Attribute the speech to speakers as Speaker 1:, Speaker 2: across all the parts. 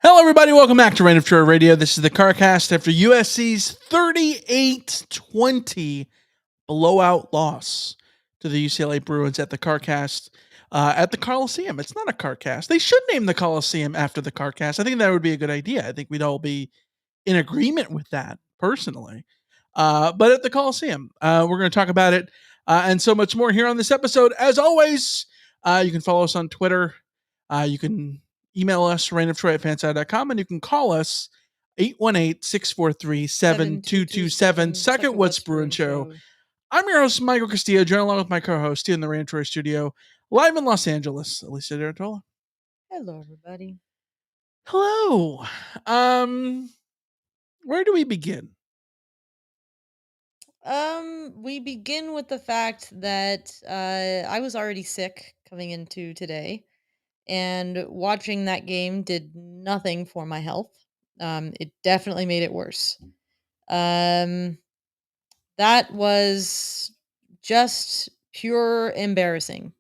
Speaker 1: Hello, everybody. Welcome back to Rant Line Radio. This is the Carcast after USC's 38-20 blowout loss to the UCLA Bruins at the Carcast at the Coliseum. It's not a Carcast. They should name the Coliseum after the Carcast. I think that would be a good idea. I think we'd all be in agreement with that, personally. But at the Coliseum, we're going to talk about it and so much more here on this episode. As always, you can follow us on Twitter. You can email us, rantoftroy@fanside.com, and you can call us 818-643-7227. Second What's Bruin Show. I'm your host, Michael Castillo, joined along with my co-host in the Rant Troy studio, live in Los Angeles, Alicia Artola.
Speaker 2: Hello, everybody.
Speaker 1: Hello. Where do we begin?
Speaker 2: We begin with the fact that I was already sick coming into today, and watching that game did nothing for my health. It definitely made it worse. That was just pure embarrassing.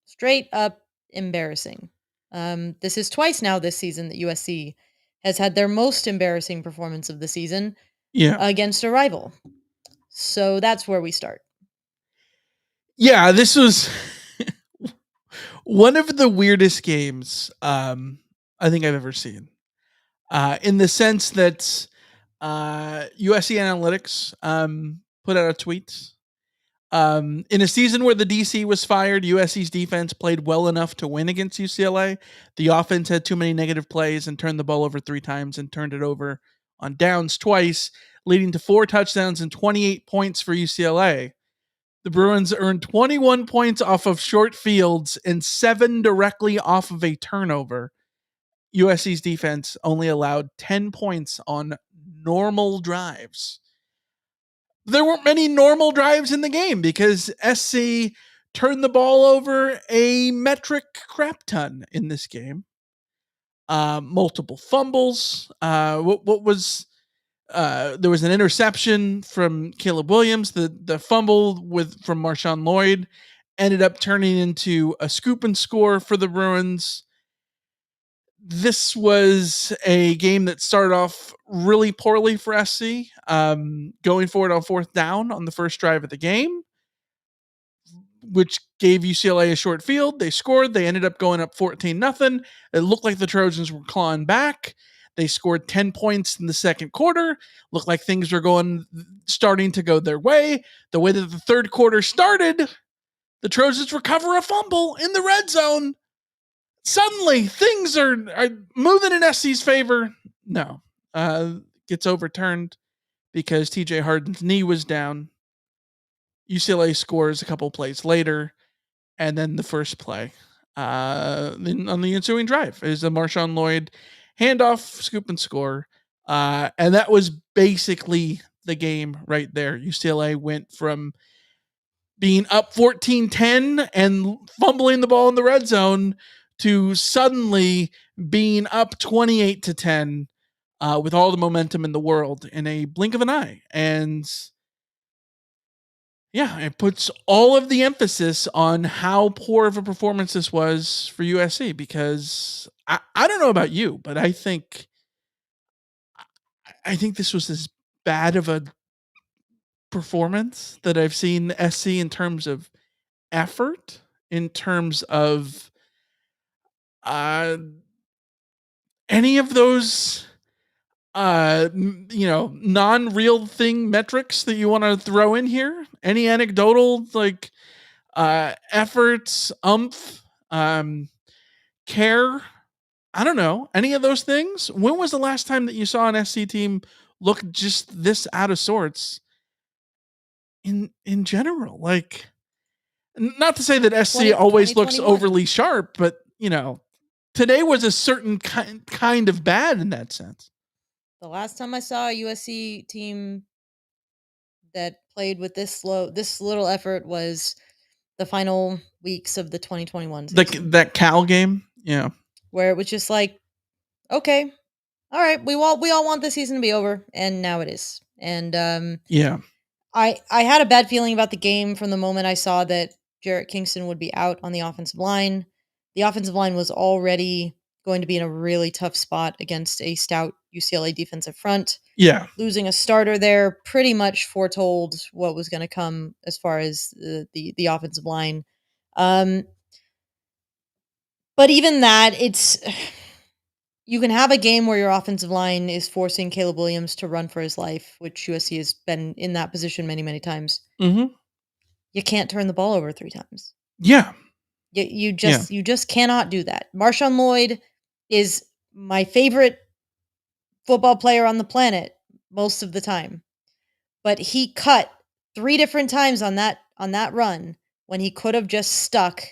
Speaker 2: Straight up embarrassing. This is twice now this season that USC has had their most embarrassing performance of the season against a rival. So that's where we start.
Speaker 1: Yeah, this was one of the weirdest games I think I've ever seen. In the sense that USC Analytics put out a tweet. In a season where the DC was fired, USC's defense played well enough to win against UCLA. The offense had too many negative plays and turned the ball over 3 times and turned it over on downs twice, leading to 4 touchdowns and 28 points for UCLA. The Bruins earned 21 points off of short fields and 7 directly off of a turnover. USC's defense only allowed 10 points on normal drives. There weren't many normal drives in the game because SC turned the ball over a metric crap ton in this game. Multiple fumbles. There was an interception from Caleb Williams. The fumble from Marshawn Lloyd ended up turning into a scoop and score for the Bruins. This was a game that started off really poorly for SC, going forward on 4th down on the first drive of the game, which gave UCLA a short field. They scored. They ended up going up 14-0. It looked like the Trojans were clawing back. They scored 10 points in the second quarter. Looked like things were starting to go their way. The way that the third quarter started, the Trojans recover a fumble in the red zone. Suddenly, things are moving in SC's favor. No. Gets overturned because TJ Harden's knee was down. UCLA scores a couple plays later, and then the first play on the ensuing drive is a Marshawn Lloyd handoff, scoop and score. And that was basically the game right there. UCLA went from being up 14-10 and fumbling the ball in the red zone to suddenly being up 28-10 with all the momentum in the world in a blink of an eye. And yeah, it puts all of the emphasis on how poor of a performance this was for USC, because I don't know about you, but I think this was as bad of a performance that I've seen SC in terms of effort, in terms of any of those non-real thing metrics that you want to throw in here. Any anecdotal efforts, care, I don't know, any of those things. When was the last time that you saw an SC team look just this out of sorts in general? Like, not to say that SC always looks overly sharp, but today was a certain kind of bad in that sense.
Speaker 2: The last time I saw a USC team that played with this little effort was the final weeks of the 2021 season.
Speaker 1: That Cal game, yeah,
Speaker 2: where it was just like, okay, all right, we all want the season to be over, and now it is. And
Speaker 1: yeah,
Speaker 2: I had a bad feeling about the game from the moment I saw that Jarrett Kingston would be out on the offensive line. The offensive line was already going to be in a really tough spot against a stout UCLA defensive front.
Speaker 1: Yeah.
Speaker 2: Losing a starter there pretty much foretold what was going to come as far as the offensive line. But even that, it's you can have a game where your offensive line is forcing Caleb Williams to run for his life, which USC has been in that position many, many times.
Speaker 1: Mm-hmm.
Speaker 2: You can't turn the ball over 3 times.
Speaker 1: Yeah.
Speaker 2: You just cannot do that. Marshawn Lloyd is my favorite football player on the planet most of the time, but he cut 3 different times on that run when he could have just stuck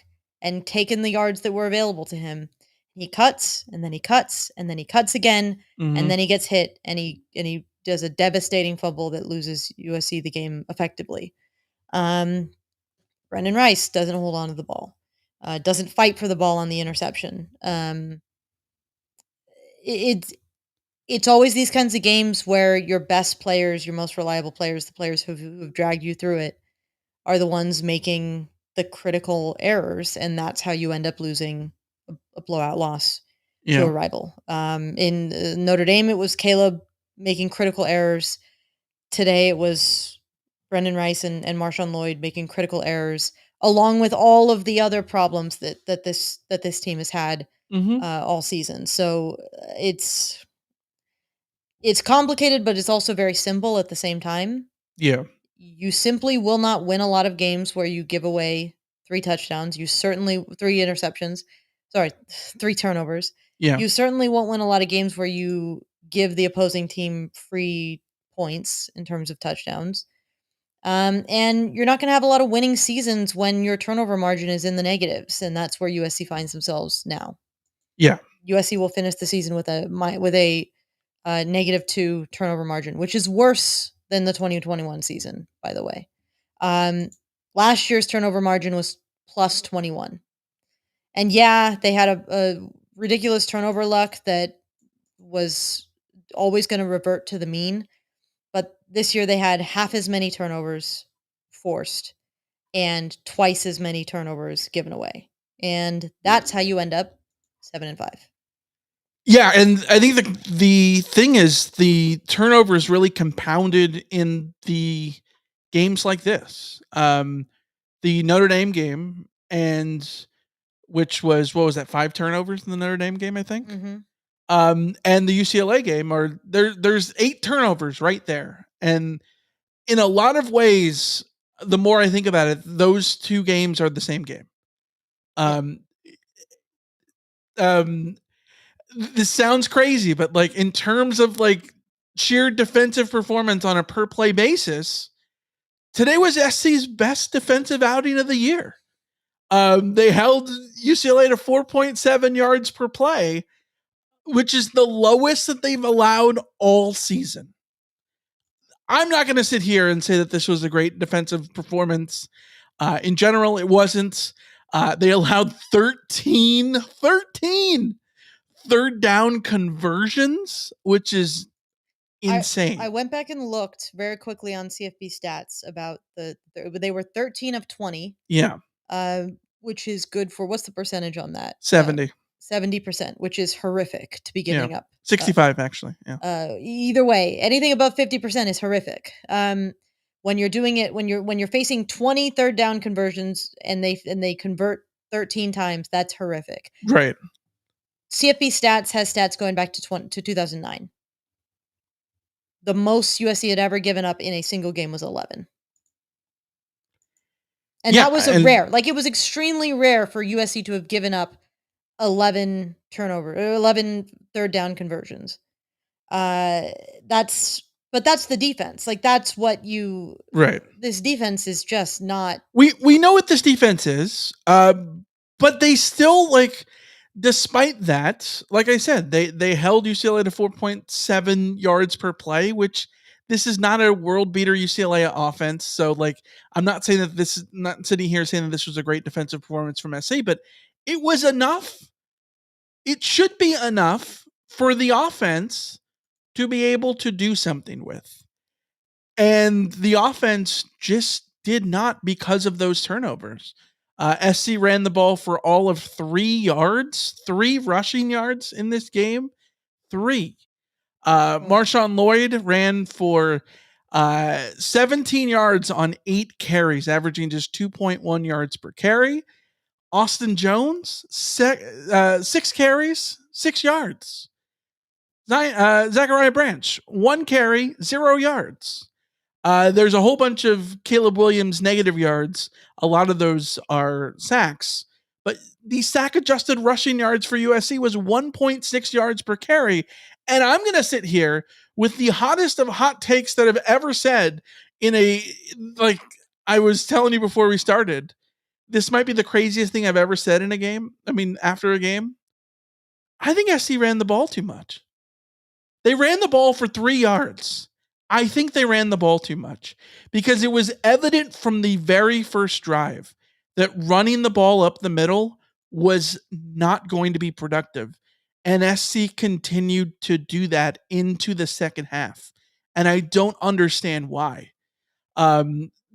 Speaker 2: and taken the yards that were available to him. He cuts, and then he cuts, and then he cuts again,
Speaker 1: Mm-hmm.
Speaker 2: and then he gets hit, and he does a devastating fumble that loses USC the game effectively. Brendan Rice doesn't hold on to the ball, doesn't fight for the ball on the interception. It's always these kinds of games where your best players, your most reliable players, the players who've dragged you through it, are the ones making the critical errors, and that's how you end up losing a blowout loss to a rival. In Notre Dame, it was Caleb making critical errors. Today, it was Brendan Rice and Marshawn Lloyd making critical errors, along with all of the other problems that this team has had all season. So it's complicated, but it's also very simple at the same time.
Speaker 1: Yeah.
Speaker 2: You simply will not win a lot of games where you give away 3 touchdowns. You certainly 3 interceptions. Sorry, 3 turnovers.
Speaker 1: Yeah.
Speaker 2: You certainly won't win a lot of games where you give the opposing team free points in terms of touchdowns. And you're not going to have a lot of winning seasons when your turnover margin is in the negatives, and that's where USC finds themselves now.
Speaker 1: Yeah.
Speaker 2: USC will finish the season with a -2 turnover margin, which is worse than the 2021 season, by the way. Last year's turnover margin was +21. And yeah, they had a ridiculous turnover luck that was always going to revert to the mean. But this year they had half as many turnovers forced and twice as many turnovers given away. And that's how you end up 7-5.
Speaker 1: Yeah, and I think the thing is the turnovers really compounded in the games like this. The Notre Dame game, and which was what was that, 5 turnovers in the Notre Dame game, I think.
Speaker 2: Mm-hmm.
Speaker 1: And the UCLA game are there's 8 turnovers right there. And in a lot of ways, the more I think about it, those 2 games are the same game. This sounds crazy, but like in terms of like sheer defensive performance on a per play basis, today was SC's best defensive outing of the year. They held UCLA to 4.7 yards per play, which is the lowest that they've allowed all season. I'm not going to sit here and say that this was a great defensive performance. In general, it wasn't. They allowed 13 third down conversions, which is insane.
Speaker 2: I went back and looked very quickly on CFB stats about they were 13 of 20.
Speaker 1: Yeah.
Speaker 2: Which is good for, what's the percentage on that?
Speaker 1: 70.
Speaker 2: 70%, which is horrific to be giving up.
Speaker 1: 65 actually. Yeah.
Speaker 2: Either way, anything above 50% is horrific. When you're doing it, when you're facing 20 third down conversions and they convert 13 times, that's horrific.
Speaker 1: Right.
Speaker 2: CFB stats has stats going back to 2009. The most USC had ever given up in a single game was 11. And that was rare. Like, it was extremely rare for USC to have given up 11 third down conversions. That's the defense. Like, that's what
Speaker 1: right.
Speaker 2: This defense is just not.
Speaker 1: We know what this defense is, but they still, like, despite that, like I said, they held UCLA to 4.7 yards per play, which this is not a world beater UCLA offense. So, like, I'm not saying that this is not sitting here saying that this was a great defensive performance from SC, but it was enough. It should be enough for the offense to be able to do something with. And the offense just did not because of those turnovers. SC ran the ball for all of 3 yards, 3 rushing yards in this game. 3. Marshawn Lloyd ran for 17 yards on 8 carries, averaging just 2.1 yards per carry. Austin Jones, 6 carries, 6 yards. Zachariah Branch, 1 carry, 0 yards. There's a whole bunch of Caleb Williams negative yards. A lot of those are sacks. But the sack adjusted rushing yards for USC was 1.6 yards per carry. And I'm going to sit here with the hottest of hot takes that I've ever said in a, like I was telling you before we started, this might be the craziest thing I've ever said in a game. I mean, after a game. I think SC ran the ball too much. They ran the ball for 3 yards. I think they ran the ball too much because it was evident from the very first drive that running the ball up the middle was not going to be productive. And SC continued to do that into the second half. And I don't understand why. I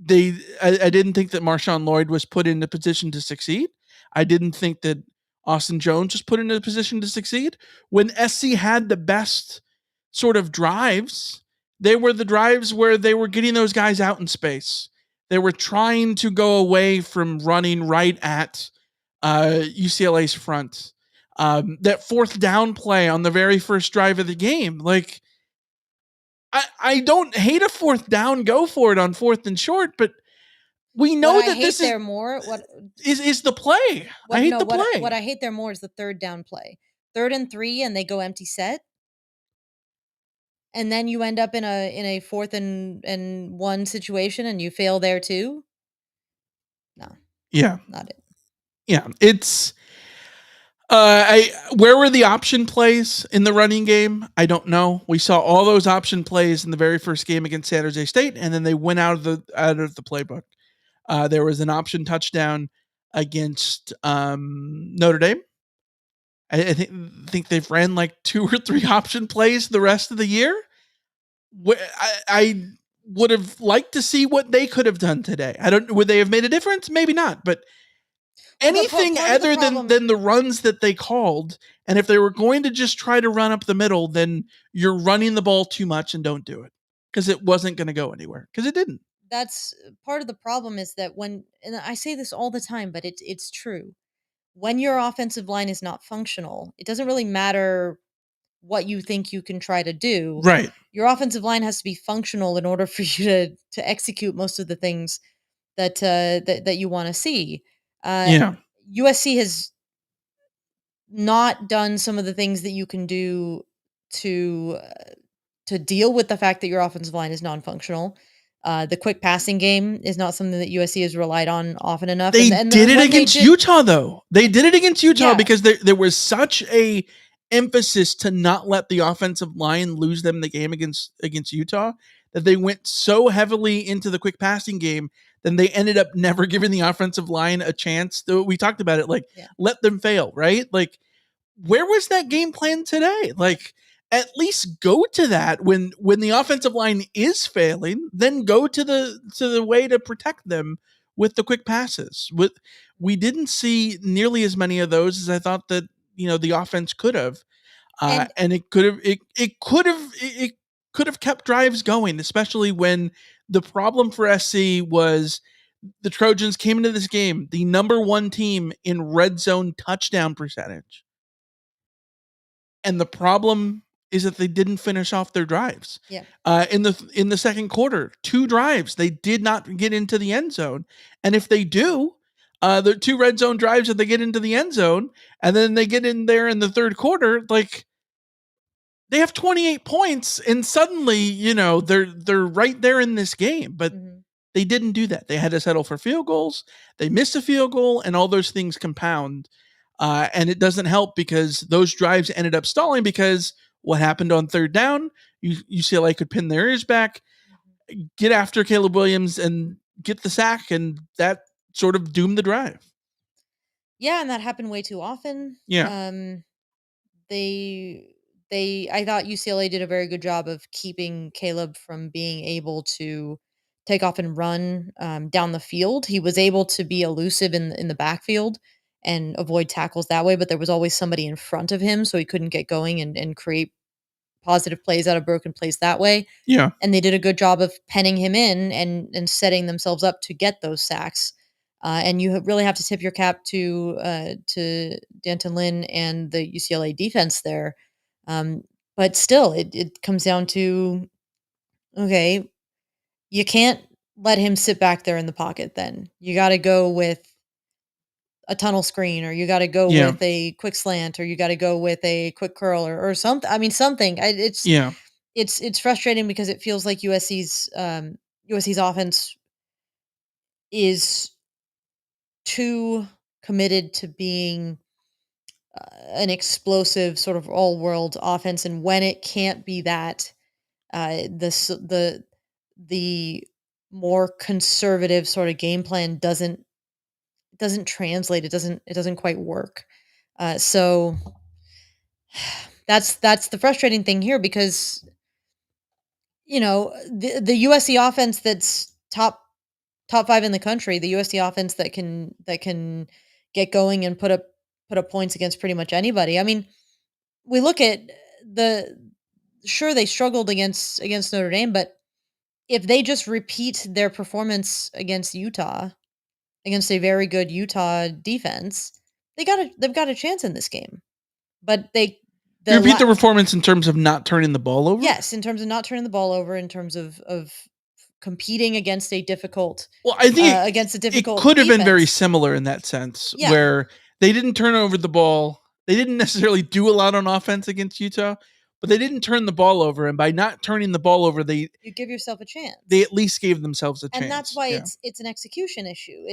Speaker 1: didn't think that Marshawn Lloyd was put in a position to succeed. I didn't think that Austin Jones was put in a position to succeed. When SC had the best sort of drives, they were the drives where they were getting those guys out in space. They were trying to go away from running right at UCLA's front. That fourth down play on the very first drive of the game, like I don't hate a fourth down, go for it on fourth and short, but we know
Speaker 2: What I
Speaker 1: that
Speaker 2: hate
Speaker 1: this
Speaker 2: there more, what
Speaker 1: is the play.
Speaker 2: what
Speaker 1: I hate
Speaker 2: no,
Speaker 1: the
Speaker 2: what
Speaker 1: play.
Speaker 2: I hate there more is the third down play. 3rd and 3 and they go empty set. And then you end up in a 4th and 1 situation and you fail there too? No,
Speaker 1: Yeah.
Speaker 2: not it.
Speaker 1: Yeah. It's I where were the option plays in the running game? I don't know. We saw all those option plays in the very first game against San Jose State, and then they went out of the playbook. There was an option touchdown against Notre Dame. I think they've ran like 2 or 3 option plays the rest of the year. I would have liked to see what they could have done today. I don't. Would they have made a difference? Maybe not. But
Speaker 2: Well,
Speaker 1: anything
Speaker 2: part of the
Speaker 1: other
Speaker 2: problem
Speaker 1: than the runs that they called, and if they were going to just try to run up the middle, then you're running the ball too much and don't do it because it wasn't going to go anywhere because it didn't.
Speaker 2: that's part of the problem is that when and I say this all the time, but it's true. When your offensive line is not functional, it doesn't really matter what you think you can try to do.
Speaker 1: Right.
Speaker 2: Your offensive line has to be functional in order for you to execute most of the things that you want to see. Uh,
Speaker 1: Yeah.
Speaker 2: USC has not done some of the things that you can do to to deal with the fact that your offensive line is non-functional. The quick passing game is not something that USC has relied on often enough,
Speaker 1: They did
Speaker 2: and
Speaker 1: it
Speaker 2: when they
Speaker 1: against
Speaker 2: did,
Speaker 1: Utah, though. They did it against Utah
Speaker 2: yeah,
Speaker 1: because there was such a emphasis to not let the offensive line lose them the game against Utah that they went so heavily into the quick passing game. Then they ended up never giving the offensive line a chance. We talked about it, like
Speaker 2: yeah,
Speaker 1: let them fail, right? Like where was that game plan today? Like at least go to that when the offensive line is failing, then go to the way to protect them with the quick passes. With we didn't see nearly as many of those as I thought that the offense could have,
Speaker 2: and
Speaker 1: and it could have kept drives going, especially when the problem for SC was the Trojans came into this game the number one team in red zone touchdown percentage. And the problem is that they didn't finish off their drives.
Speaker 2: yeah.
Speaker 1: In the second quarter, 2 drives they did not get into the end zone, and if they do, the 2 red zone drives that they get into the end zone, and then they get in there in the third quarter, like they have 28 points, and suddenly they're right there in this game, but
Speaker 2: Mhm.
Speaker 1: they didn't do that. They had to settle for field goals. They missed a field goal, and all those things compound. And it doesn't help because those drives ended up stalling because what happened on third down? UCLA could pin their ears back,
Speaker 2: Mhm.
Speaker 1: get after Caleb Williams, and get the sack, and that sort of doomed the drive.
Speaker 2: Yeah, and that happened way too often.
Speaker 1: Yeah.
Speaker 2: They I thought UCLA did a very good job of keeping Caleb from being able to take off and run down the field. He was able to be elusive in the backfield and avoid tackles that way, but there was always somebody in front of him, so he couldn't get going and create positive plays out of broken plays that way.
Speaker 1: Yeah.
Speaker 2: And they did a good job of penning him in and setting themselves up to get those sacks. And you really have to tip your cap to Danton Lynn and the UCLA defense there. But still, it comes down to, okay, you can't let him sit back there in the pocket. Then you got to go with a tunnel screen, or you got to go
Speaker 1: Yeah.
Speaker 2: with a quick slant, or you got to go with a quick curl, or something. I mean, something.
Speaker 1: Yeah.
Speaker 2: It's frustrating because it feels like USC's offense is too committed to being an explosive sort of all world offense, and when it can't be that, the more conservative sort of game plan doesn't translate. It doesn't quite work. So that's the frustrating thing here, because the USC offense that's top 5 in the country, the USC offense that can get going and put up points against pretty much anybody. I mean, we look at the sure, they struggled against Notre Dame, but if they just repeat their performance against Utah, against a very good Utah defense, they've got a chance in this game. But
Speaker 1: You
Speaker 2: the
Speaker 1: repeat
Speaker 2: la-
Speaker 1: the performance in terms of not turning the ball over?
Speaker 2: yes, in terms of not turning the ball over, in terms of competing
Speaker 1: Well, I think
Speaker 2: against a
Speaker 1: it
Speaker 2: difficult
Speaker 1: could have been very
Speaker 2: defense.
Speaker 1: similar in that sense,
Speaker 2: Yeah,
Speaker 1: where they didn't turn over the ball. They didn't necessarily do a lot on offense against Utah, but they didn't turn the ball over. And by not turning the ball over,
Speaker 2: you give yourself a
Speaker 1: they
Speaker 2: chance.
Speaker 1: at least gave themselves a
Speaker 2: And that's
Speaker 1: chance.
Speaker 2: why
Speaker 1: Yeah.
Speaker 2: it's an execution issue.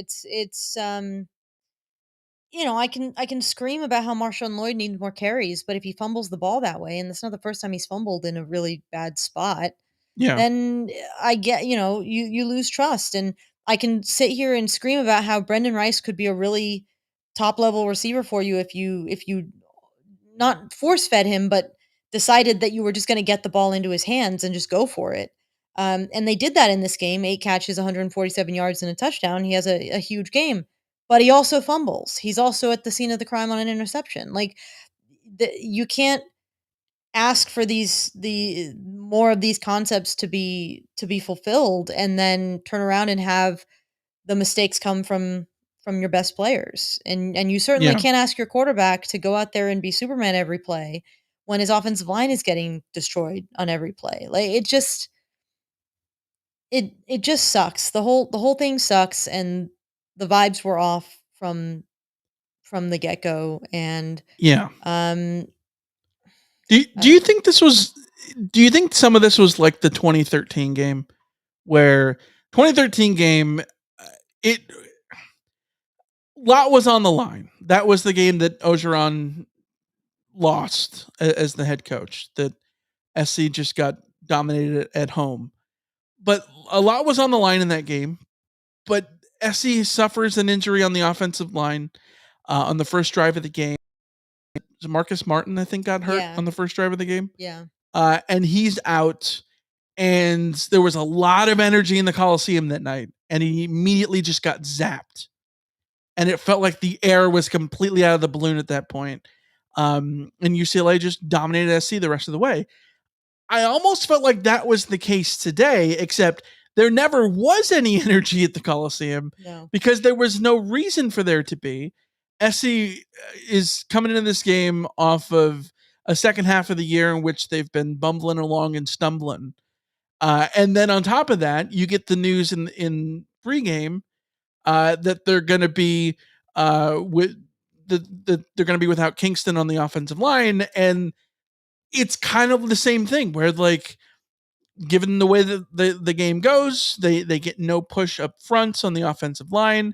Speaker 2: I can scream about how Marshawn Lloyd needs more carries, but if he fumbles the ball that way, and that's not the first time he's fumbled in a really bad spot,
Speaker 1: Yeah.
Speaker 2: then I get, you lose trust. And I can sit here and scream about how Brendan Rice could be a really top level receiver for you if you not force fed him, but decided that you were just going to get the ball into his hands and just go for it. And they did that in this game: 8 catches, 147 yards, and a touchdown. He has a huge game, but he also fumbles. He's also at the scene of the crime on an interception. Like, you can't ask for the more of these concepts to be fulfilled, and then turn around and have the mistakes come from your best players. And you certainly
Speaker 1: Yeah.
Speaker 2: can't ask your quarterback to go out there and be Superman every play when his offensive line is getting destroyed on every play. Like, it just sucks. The whole thing sucks, and the vibes were off from the get-go. And
Speaker 1: Yeah.
Speaker 2: um
Speaker 1: Do you think this was do you think some of this was like the 2013 game, where 2013 game, it lot was on the line. That was the game that Ogeron lost as the head coach. That SC just got dominated at home. But a lot was on the line in that game. But SC suffers an injury on the offensive line on the first drive of the game. Marcus Martin, I think, got hurt
Speaker 2: Yeah,
Speaker 1: on the first drive of the game.
Speaker 2: yeah,
Speaker 1: And he's out. And there was a lot of energy in the Coliseum that night. And he immediately just got zapped. And it felt like the air was completely out of the balloon at that point. And UCLA just dominated SC the rest of the way. I almost felt like that was the case today, except there never was any energy at the Coliseum
Speaker 2: no,
Speaker 1: because there was no reason for there to be. SC is coming into this game off of a second half of the year in which they've been bumbling along and stumbling. And then on top of that, you get the news in pregame that they're going to be with they're going to be without Kingston on the offensive line, and it's kind of the same thing where, like, given the way that the game goes, they get no push up front on the offensive line.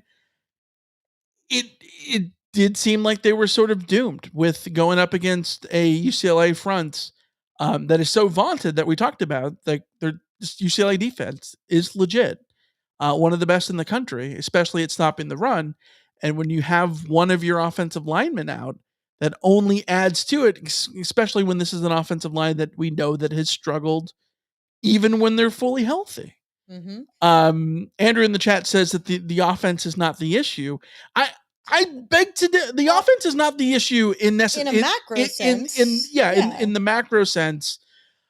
Speaker 1: It did seem like they were sort of doomed with going up against a UCLA front that is so vaunted that we talked about. Like, their UCLA defense is legit, one of the best in the country, especially at stopping the run. And when you have one of your offensive linemen out, that only adds to it, especially when this is an offensive line that we know that has struggled even when they're fully healthy. Andrew in the chat says that the offense is not the issue. I beg to the offense is not the issue in
Speaker 2: a macro sense.
Speaker 1: in the macro sense.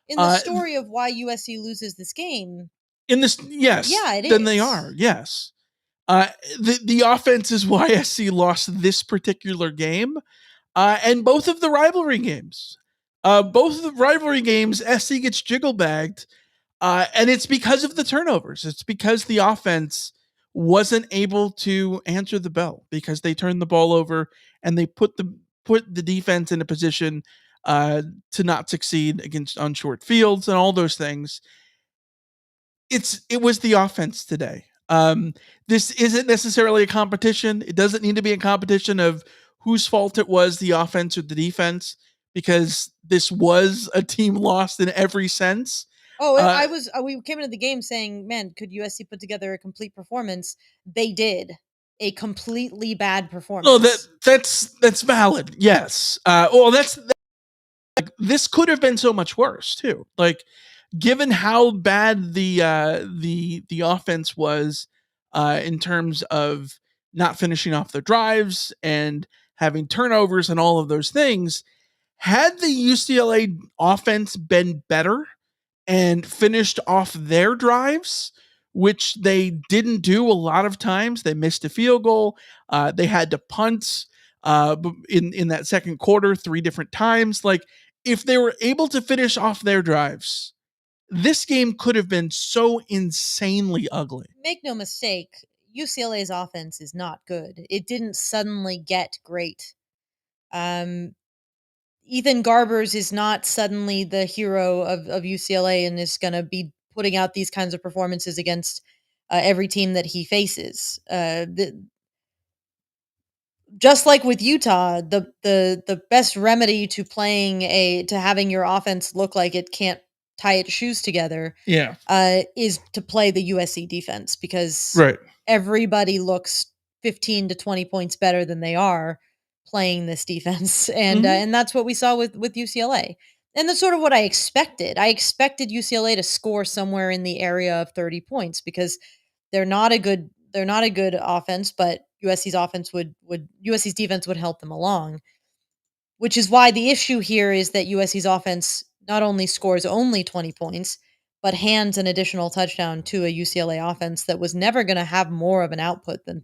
Speaker 2: In the story of why USC loses this game.
Speaker 1: In this, yes, then they are, yes. The offense is why SC lost this particular game, and both of the rivalry games. Both of the rivalry games, SC gets jiggle bagged, and it's because of the turnovers. It's because the offense wasn't able to answer the bell because they turned the ball over and they put the defense in a position to not succeed on short fields and all those things. It was the offense today. This isn't necessarily a competition. It doesn't need to be a competition of whose fault it was, the offense or the defense, because this was a team lost in every sense.
Speaker 2: We came into the game saying, man, could USC put together a complete performance? They did. A completely bad performance.
Speaker 1: Oh, that's valid. Yes. This could have been so much worse too. Like, given how bad the offense was in terms of not finishing off their drives and having turnovers and all of those things, had the UCLA offense been better and finished off their drives, which they didn't do a lot of times, they missed a field goal. They had to punt in that second quarter 3 different times. Like, if they were able to finish off their drives, this game could have been so insanely ugly.
Speaker 2: Make no mistake, UCLA's offense is not good. It didn't suddenly get great. Ethan Garbers is not suddenly the hero of UCLA and is going to be putting out these kinds of performances against every team that he faces. Just like with Utah, the best remedy to having your offense look like it can't tie its shoes together, is to play the USC defense, because everybody looks 15 to 20 points better than they are playing this defense, and that's what we saw with UCLA, and that's sort of what I expected. I expected UCLA to score somewhere in the area of 30 points because they're not a good offense, but USC's defense would help them along, which is why the issue here is that USC's offense not only scores only 20 points, but hands an additional touchdown to a UCLA offense that was never going to have more of an output than,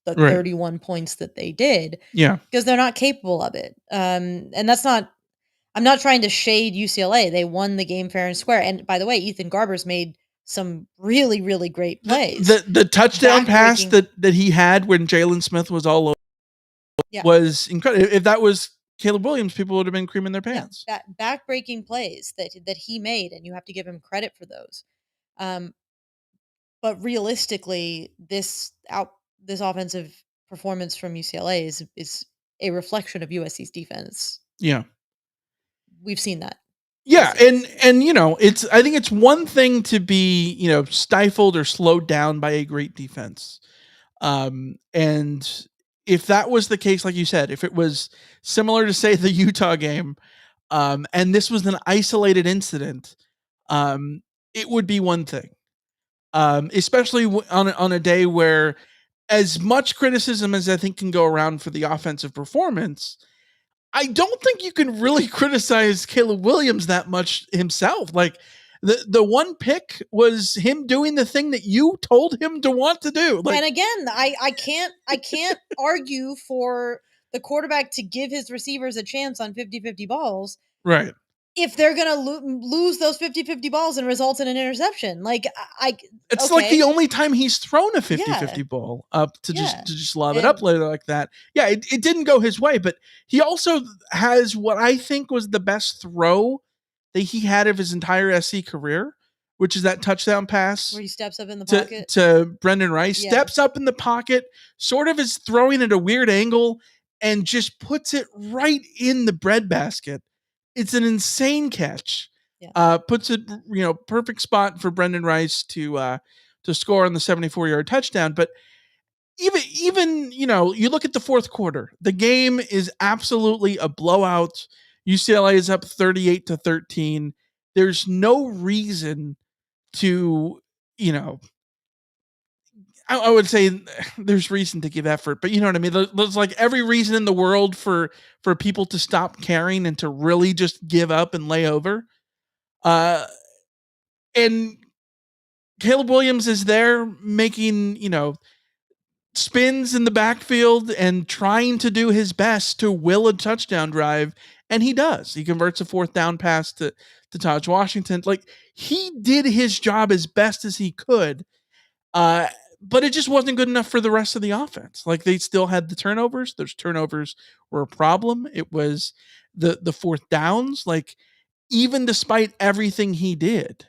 Speaker 2: the 31 points that they did.
Speaker 1: Yeah.
Speaker 2: Because they're not capable of it. And I'm not trying to shade UCLA. They won the game fair and square. And by the way, Ethan Garbers made some really, really great plays.
Speaker 1: The touchdown pass that he had when Jalen Smith was all over was incredible. If that was Caleb Williams, people would have been creaming their pants.
Speaker 2: Yeah, back-breaking plays that he made, and you have to give him credit for those. But realistically, this offensive performance from UCLA is a reflection of USC's defense.
Speaker 1: Yeah.
Speaker 2: We've seen that.
Speaker 1: Yeah, and I think it's one thing to be, stifled or slowed down by a great defense. And if that was the case, like you said, if it was similar to, say, the Utah game, and this was an isolated incident, it would be one thing. Especially on a day where as much criticism as I think can go around for the offensive performance, I don't think you can really criticize Caleb Williams that much himself. Like, the one pick was him doing the thing that you told him to want to do. Like,
Speaker 2: and again, I can't argue for the quarterback to give his receivers a chance on 50-50 balls.
Speaker 1: Right.
Speaker 2: If they're going to lose those 50-50 balls and result in an interception. Like,
Speaker 1: it's like the only time he's thrown a 50-50 ball up to just lob it up later like that. Yeah, it didn't go his way, but he also has what I think was the best throw that he had of his entire SC career, which is that touchdown pass
Speaker 2: where he steps up in the pocket
Speaker 1: to Brendan Rice. Steps up in the pocket, sort of is throwing at a weird angle, and just puts it right in the breadbasket. It's an insane catch. Puts it, perfect spot for Brendan Rice to score on the 74-yard touchdown. But even you look at the fourth quarter, the game is absolutely a blowout. UCLA is up 38-13. There's no reason to, you know, I would say there's reason to give effort, but you know what I mean? There's like every reason in the world for people to stop caring and to really just give up and lay over. Uh, and Caleb Williams is there making, spins in the backfield and trying to do his best to will a touchdown drive. And he does. He converts a fourth down pass to Taj Washington. Like, he did his job as best as he could. Uh, but it just wasn't good enough for the rest of the offense. Like, they still had the turnovers. Those turnovers were a problem. It was the fourth downs. Like, even despite everything he did,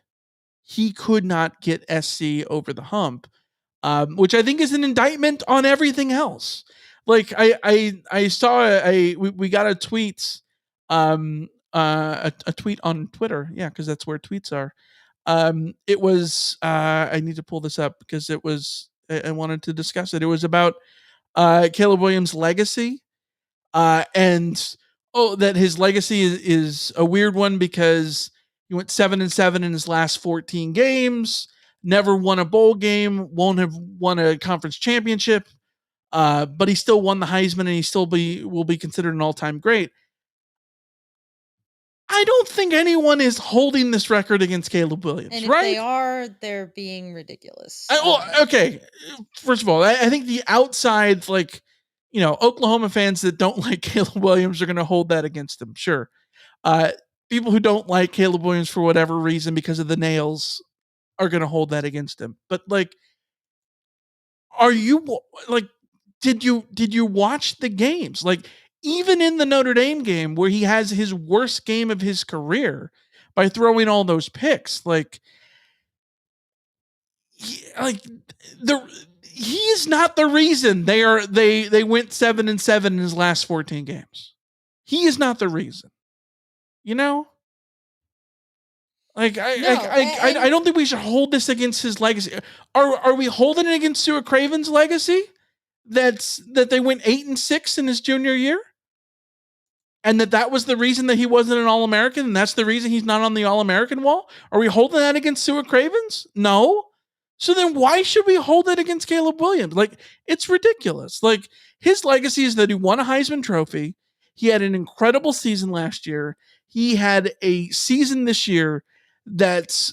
Speaker 1: he could not get SC over the hump, which I think is an indictment on everything else. Like, I saw we got a tweet, a tweet on Twitter, yeah, because that's where tweets are. It was I need to pull this up because it was I wanted to discuss it. It was about Caleb Williams' legacy, and that his legacy is a weird one because he went 7-7 in his last 14 games, never won a bowl game, won't have won a conference championship, but he still won the Heisman and he still will be considered an all-time great. I don't think anyone is holding this record against Caleb Williams,
Speaker 2: And if
Speaker 1: right?
Speaker 2: they are, they're being ridiculous.
Speaker 1: Okay. First of all, I think the outside, like, Oklahoma fans that don't like Caleb Williams are going to hold that against him. Sure. Uh, People who don't like Caleb Williams for whatever reason because of the nails are going to hold that against him. But, like, are you like, did you watch the games? Like, even in the Notre Dame game where he has his worst game of his career by throwing all those picks, like, like he is not the reason they went 7-7 in his last 14 games. He is not the reason. You know? Like, I don't think we should hold this against his legacy. Are we holding it against Stuart Craven's legacy? That they went 8-6 in his junior year? And that was the reason that he wasn't an All-American, and that's the reason he's not on the All-American wall? Are we holding that against Stuart Cravens? No. So then why should we hold it against Caleb Williams? Like, it's ridiculous. Like, his legacy is that he won a Heisman Trophy. He had an incredible season last year. He had a season this year that's,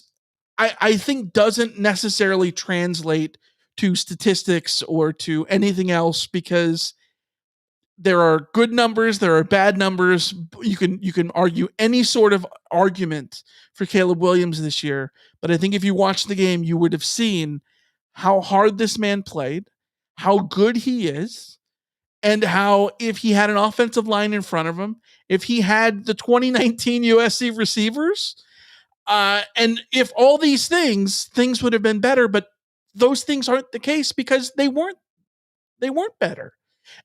Speaker 1: I think, doesn't necessarily translate to statistics or to anything else because there are good numbers, there are bad numbers. You can argue any sort of argument for Caleb Williams this year, but I think if you watched the game, you would have seen how hard this man played, how good he is, and how if he had an offensive line in front of him, if he had the 2019 USC receivers, and if all these things would have been better, but those things aren't the case because they weren't better.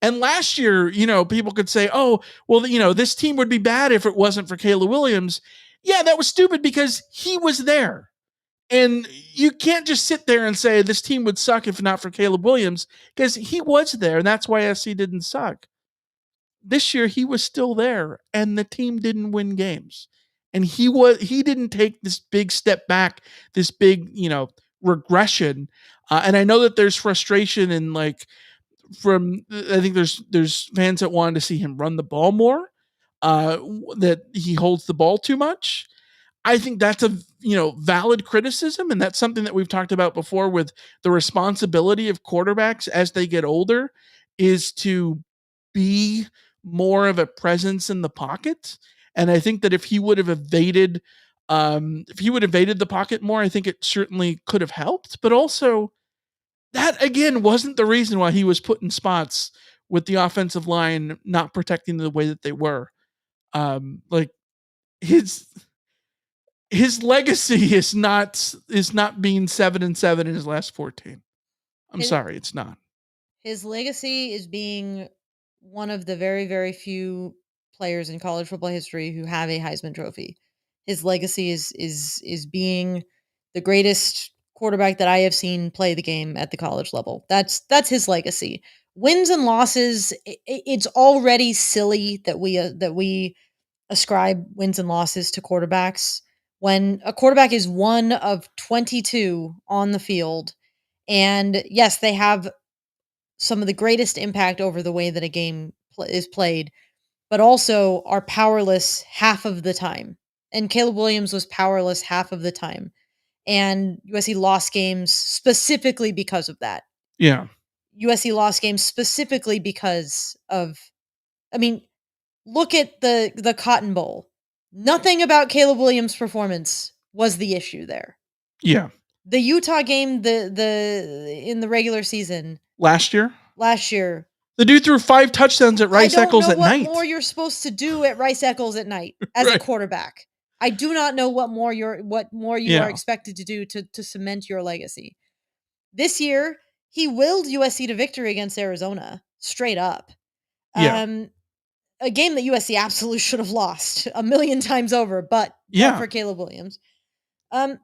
Speaker 1: And last year, people could say, oh, well, this team would be bad if it wasn't for Caleb Williams. Yeah, that was stupid because he was there. And you can't just sit there and say this team would suck if not for Caleb Williams because he was there. And that's why SC didn't suck. This year, he was still there and the team didn't win games. And he didn't take this big step back, this big, regression. And I know that there's frustration and like, I think there's fans that wanted to see him run the ball more, that he holds the ball too much. I think that's a valid criticism, and that's something that we've talked about before with the responsibility of quarterbacks as they get older is to be more of a presence in the pocket. And I think that if he would have evaded the pocket more, I think it certainly could have helped. But also, that again wasn't the reason why he was put in spots with the offensive line not protecting the way that they were. Like, his legacy is not being 7-7 in his last 14. I'm sorry, it's not.
Speaker 2: His legacy is being one of the very, very few players in college football history who have a Heisman Trophy. His legacy is being the greatest quarterback that I have seen play the game at the college level. That's his legacy. Wins and losses, it's already silly that we ascribe wins and losses to quarterbacks when a quarterback is one of 22 on the field, and yes, they have some of the greatest impact over the way that a game is played, but also are powerless half of the time. And Caleb Williams was powerless half of the time. And USC lost games specifically because of that.
Speaker 1: Yeah.
Speaker 2: USC lost games specifically because of, I mean, look at the Cotton Bowl. Nothing about Caleb Williams' performance was the issue there.
Speaker 1: Yeah.
Speaker 2: The Utah game, the in the regular season
Speaker 1: Last year,
Speaker 2: last year,
Speaker 1: the dude threw 5 touchdowns at
Speaker 2: I
Speaker 1: Rice
Speaker 2: don't
Speaker 1: Eccles
Speaker 2: know
Speaker 1: at
Speaker 2: what
Speaker 1: night.
Speaker 2: more you're supposed to do at Rice Eccles at night as a
Speaker 1: Right.
Speaker 2: quarterback. I do not know what more you are
Speaker 1: Yeah.
Speaker 2: expected to do to cement your legacy. This year, he willed USC to victory against Arizona, straight up.
Speaker 1: Yeah.
Speaker 2: A game that USC absolutely should have lost a million times over, but
Speaker 1: Yeah.
Speaker 2: for Caleb Williams.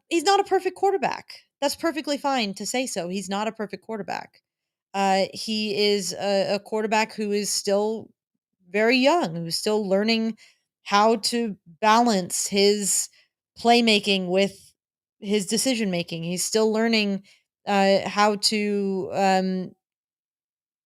Speaker 2: He's not a perfect quarterback. That's perfectly fine to say so. He's not a perfect quarterback. He is a quarterback who is still very young, who's still learning how to balance his playmaking with his decision making. He's still learning how to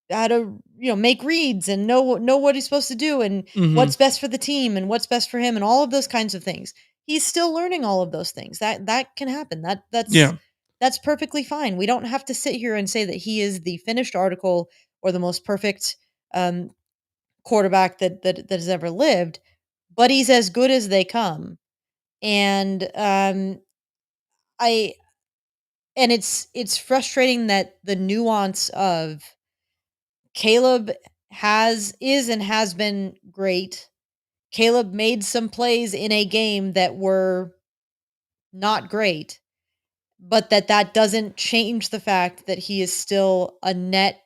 Speaker 2: make reads and know what he's supposed to do and
Speaker 1: Mhm.
Speaker 2: what's best for the team and what's best for him and all of those kinds of things. He's still learning all of those things. That can happen.
Speaker 1: Yeah.
Speaker 2: That's perfectly fine. We don't have to sit here and say that he is the finished article or the most perfect um, quarterback that has ever lived, but he's as good as they come. And I it's frustrating that the nuance of Caleb has been great. Caleb made some plays in a game that were not great, but that doesn't change the fact that he is still a net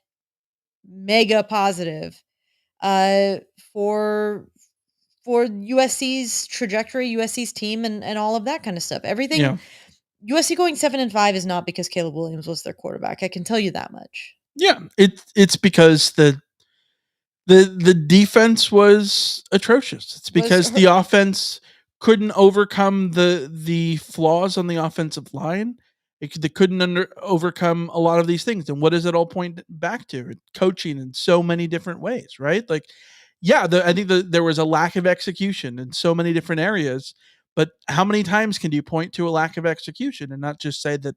Speaker 2: mega positive uh for USC's trajectory, USC's team and all of that kind of stuff. Everything
Speaker 1: Yeah.
Speaker 2: USC going 7-5 is not because Caleb Williams was their quarterback. I can tell you that much.
Speaker 1: Yeah. It's because the defense was atrocious. It's
Speaker 2: Was
Speaker 1: because the offense couldn't overcome the flaws on the offensive line. They couldn't overcome a lot of these things. And what does it all point back to? Coaching in so many different ways, right? Like, yeah, I think there was a lack of execution in so many different areas. But how many times can you point to a lack of execution and not just say that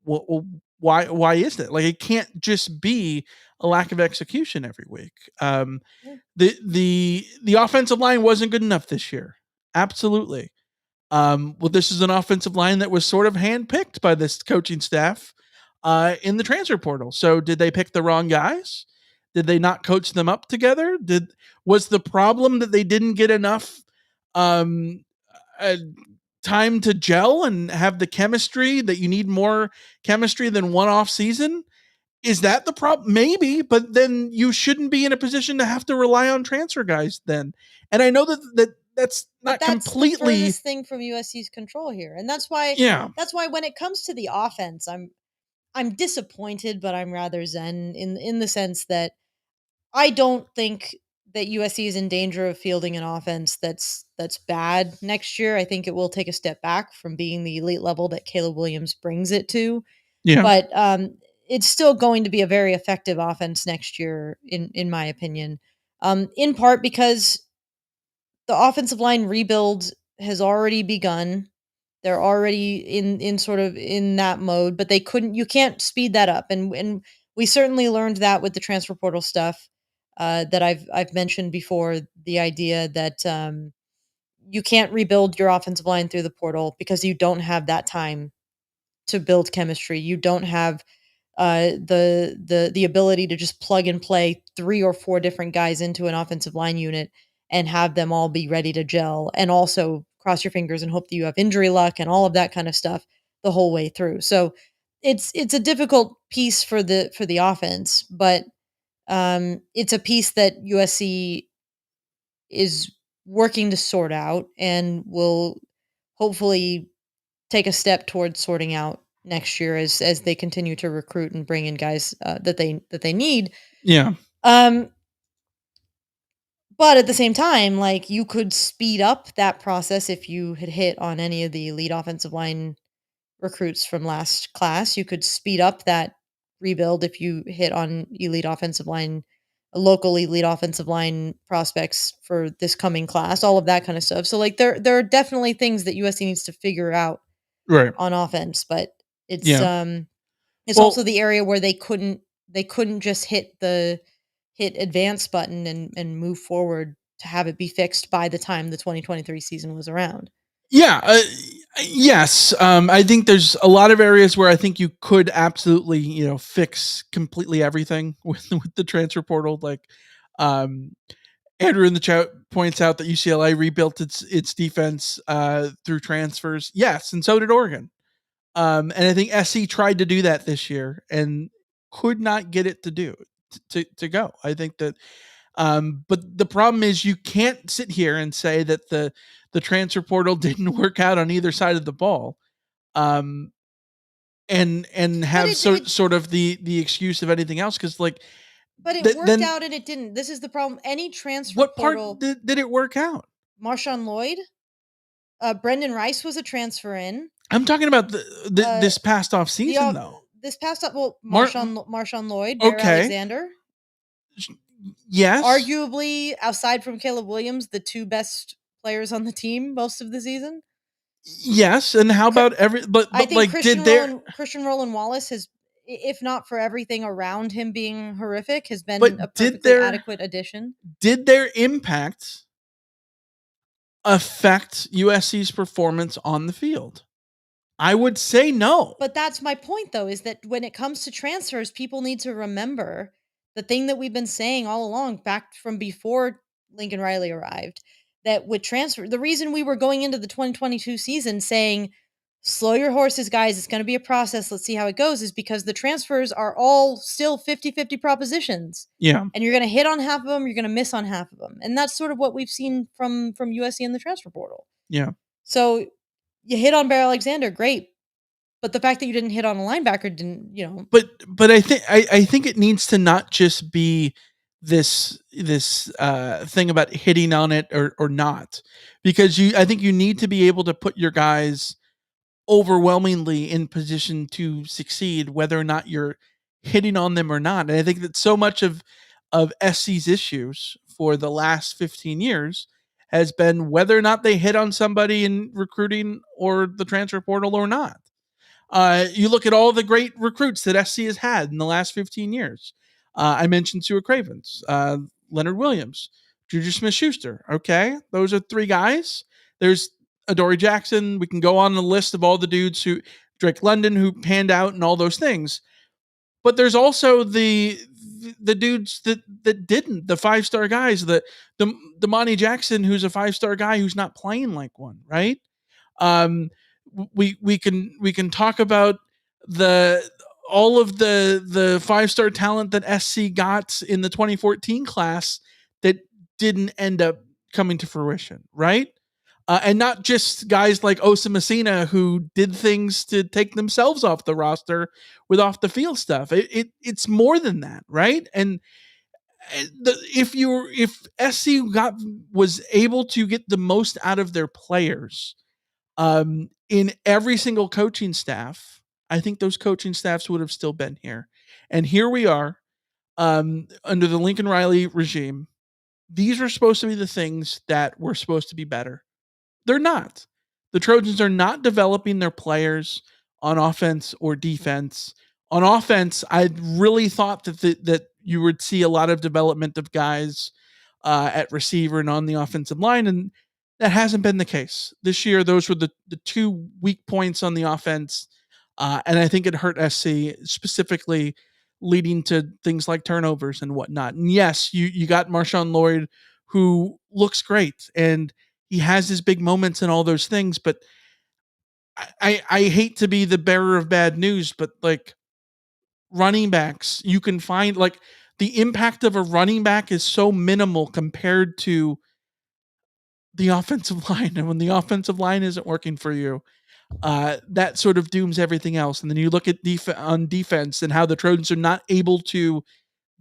Speaker 1: well, why is that? Like, it can't just be a lack of execution every week.
Speaker 2: Yeah.
Speaker 1: The offensive line wasn't good enough this year. Absolutely. Well, this is an offensive line that was sort of handpicked by this coaching staff in the transfer portal. So, did they pick the wrong guys? Did they not coach them up together? Was the problem that they didn't get enough um, uh, time to gel and have the chemistry, that you need more chemistry than one off season? Is that the problem? Maybe, but then you shouldn't be in a position to have to rely on transfer guys then. And I know that's
Speaker 2: But
Speaker 1: not
Speaker 2: that's the
Speaker 1: completely.
Speaker 2: furthest thing from USC's control here. And
Speaker 1: Yeah.
Speaker 2: that's why when it comes to the offense, I'm disappointed, but I'm rather zen in the sense that I don't think that USC is in danger of fielding an offense that's bad next year. I think it will take a step back from being the elite level that Caleb Williams brings it to.
Speaker 1: Yeah.
Speaker 2: But it's still going to be a very effective offense next year, in my opinion. In part because the offensive line rebuild has already begun. They're already in sort of in that mode, but you can't speed that up. And we certainly learned that with the transfer portal stuff that I've mentioned before. The idea that you can't rebuild your offensive line through the portal because you don't have that time to build chemistry. You don't have the ability to just plug and play 3 or 4 different guys into an offensive line unit and have them all be ready to gel, and also cross your fingers and hope that you have injury luck and all of that kind of stuff the whole way through. So it's a difficult piece for the offense, but it's a piece that USC is working to sort out and will hopefully take a step towards sorting out next year as they continue to recruit and bring in guys that they need.
Speaker 1: Yeah.
Speaker 2: Um, But at the same time, like, you could speed up that process if you had hit on any of the elite offensive line recruits from last class. You could speed up that rebuild if you hit on local elite offensive line prospects for this coming class, all of that kind of stuff. So like there are definitely things that USC needs to figure out
Speaker 1: Right.
Speaker 2: on offense, but
Speaker 1: Yeah.
Speaker 2: it's also
Speaker 1: Well,
Speaker 2: the area where they couldn't just hit advance button and move forward to have it be fixed by the time the 2023 season was around.
Speaker 1: yeah. Yes. I think there's a lot of areas where I think you could absolutely, fix completely everything with the transfer portal. Like, um, Andrew in the chat points out that UCLA rebuilt its defense through transfers. Yes, and so did Oregon. And I think SC tried to do that this year and could not get it to do to go. I think that, but the problem is you can't sit here and say that the transfer portal didn't work out on either side of the ball, um, and
Speaker 2: But
Speaker 1: have
Speaker 2: it it
Speaker 1: sort of the excuse of anything else because like
Speaker 2: but it worked
Speaker 1: then
Speaker 2: out and it didn't. This is the problem. Any transfer
Speaker 1: what part
Speaker 2: portal,
Speaker 1: did it work out?
Speaker 2: Marshawn Lloyd, Brendan Rice was a transfer in.
Speaker 1: I'm talking about
Speaker 2: Uh,
Speaker 1: this past off
Speaker 2: the
Speaker 1: season though.
Speaker 2: this past well,
Speaker 1: Mar-
Speaker 2: Marshawn Lloyd, Bear
Speaker 1: okay,
Speaker 2: Alexander,
Speaker 1: yes,
Speaker 2: arguably outside from Caleb Williams, the two best players on the team most of the season.
Speaker 1: yes, and how
Speaker 2: Cr-
Speaker 1: about every
Speaker 2: I
Speaker 1: but
Speaker 2: think
Speaker 1: like did there
Speaker 2: Christian Roland Wallace has, if not for everything around him being horrific, has been a
Speaker 1: but
Speaker 2: perfectly adequate addition.
Speaker 1: did their impact affect USC's performance on the field? I would say no.
Speaker 2: But that's my point, though, is that when it comes to transfers, people need to remember the thing that we've been saying all along, back from before Lincoln Riley arrived, that with transfer, the reason we were going into the 2022 season saying, slow your horses, guys, it's going to be a process, let's see how it goes, is because the transfers are all still 50-50 propositions.
Speaker 1: Yeah,
Speaker 2: And you're going to hit on half of them, you're going to miss on half of them. And that's sort of what we've seen from USC in the transfer portal.
Speaker 1: yeah.
Speaker 2: So you hit on Bear Alexander, great. But the fact that you didn't hit on a linebacker didn't.
Speaker 1: But I think it needs to not just be this thing about hitting on it or not, because I think you need to be able to put your guys overwhelmingly in position to succeed, whether or not you're hitting on them or not. And I think that so much of SC's issues for the last 15 years has been whether or not they hit on somebody in recruiting or the transfer portal or not. You look at all the great recruits that SC has had in the last 15 years. I mentioned Stuart Cravens, Leonard Williams, Juju Smith Schuster. Okay, those are three guys. There's Adoree Jackson. We can go on the list of all the dudes who, Drake London, who panned out and all those things. But there's also the dudes that didn't, the 5-star guys, the Monty Jackson, who's a 5-star guy who's not playing like one, right? Um, we can talk about the all of the 5-star talent that SC got in the 2014 class that didn't end up coming to fruition, right? And not just guys like Osa Messina who did things to take themselves off the roster with off the field stuff. It's more than that, right? And if SC was able to get the most out of their players, in every single coaching staff, I think those coaching staffs would have still been here. And here we are, under the Lincoln Riley regime. These are supposed to be the things that were supposed to be better. They're not. The Trojans are not developing their players on offense or defense. On offense, I really thought that you would see a lot of development of guys at receiver and on the offensive line, and that hasn't been the case this year. Those were the two weak points on the offense, and I think it hurt SC specifically, leading to things like turnovers and whatnot. And yes, you got Marshawn Lloyd, who looks great, and he has his big moments and all those things, but I hate to be the bearer of bad news, but like running backs, you can find like the impact of a running back is so minimal compared to the offensive line. And when the offensive line isn't working for you, that sort of dooms everything else. And then you look at on defense and how the Trojans are not able to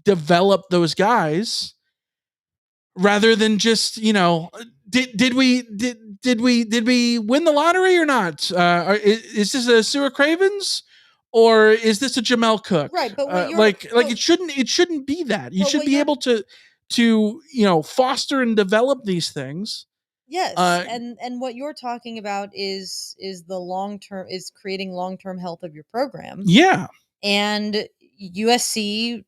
Speaker 1: develop those guys. rather than just, did we win the lottery or not? Is this a Stuart Cravens or is this a Jamel Cook?
Speaker 2: Right, but what you're
Speaker 1: Like it shouldn't be that. You
Speaker 2: but
Speaker 1: should
Speaker 2: what
Speaker 1: be
Speaker 2: you're
Speaker 1: able to foster and develop these things.
Speaker 2: yes,
Speaker 1: Uh,
Speaker 2: and what you're talking about is the long term is creating long term health of your program,
Speaker 1: yeah,
Speaker 2: and USC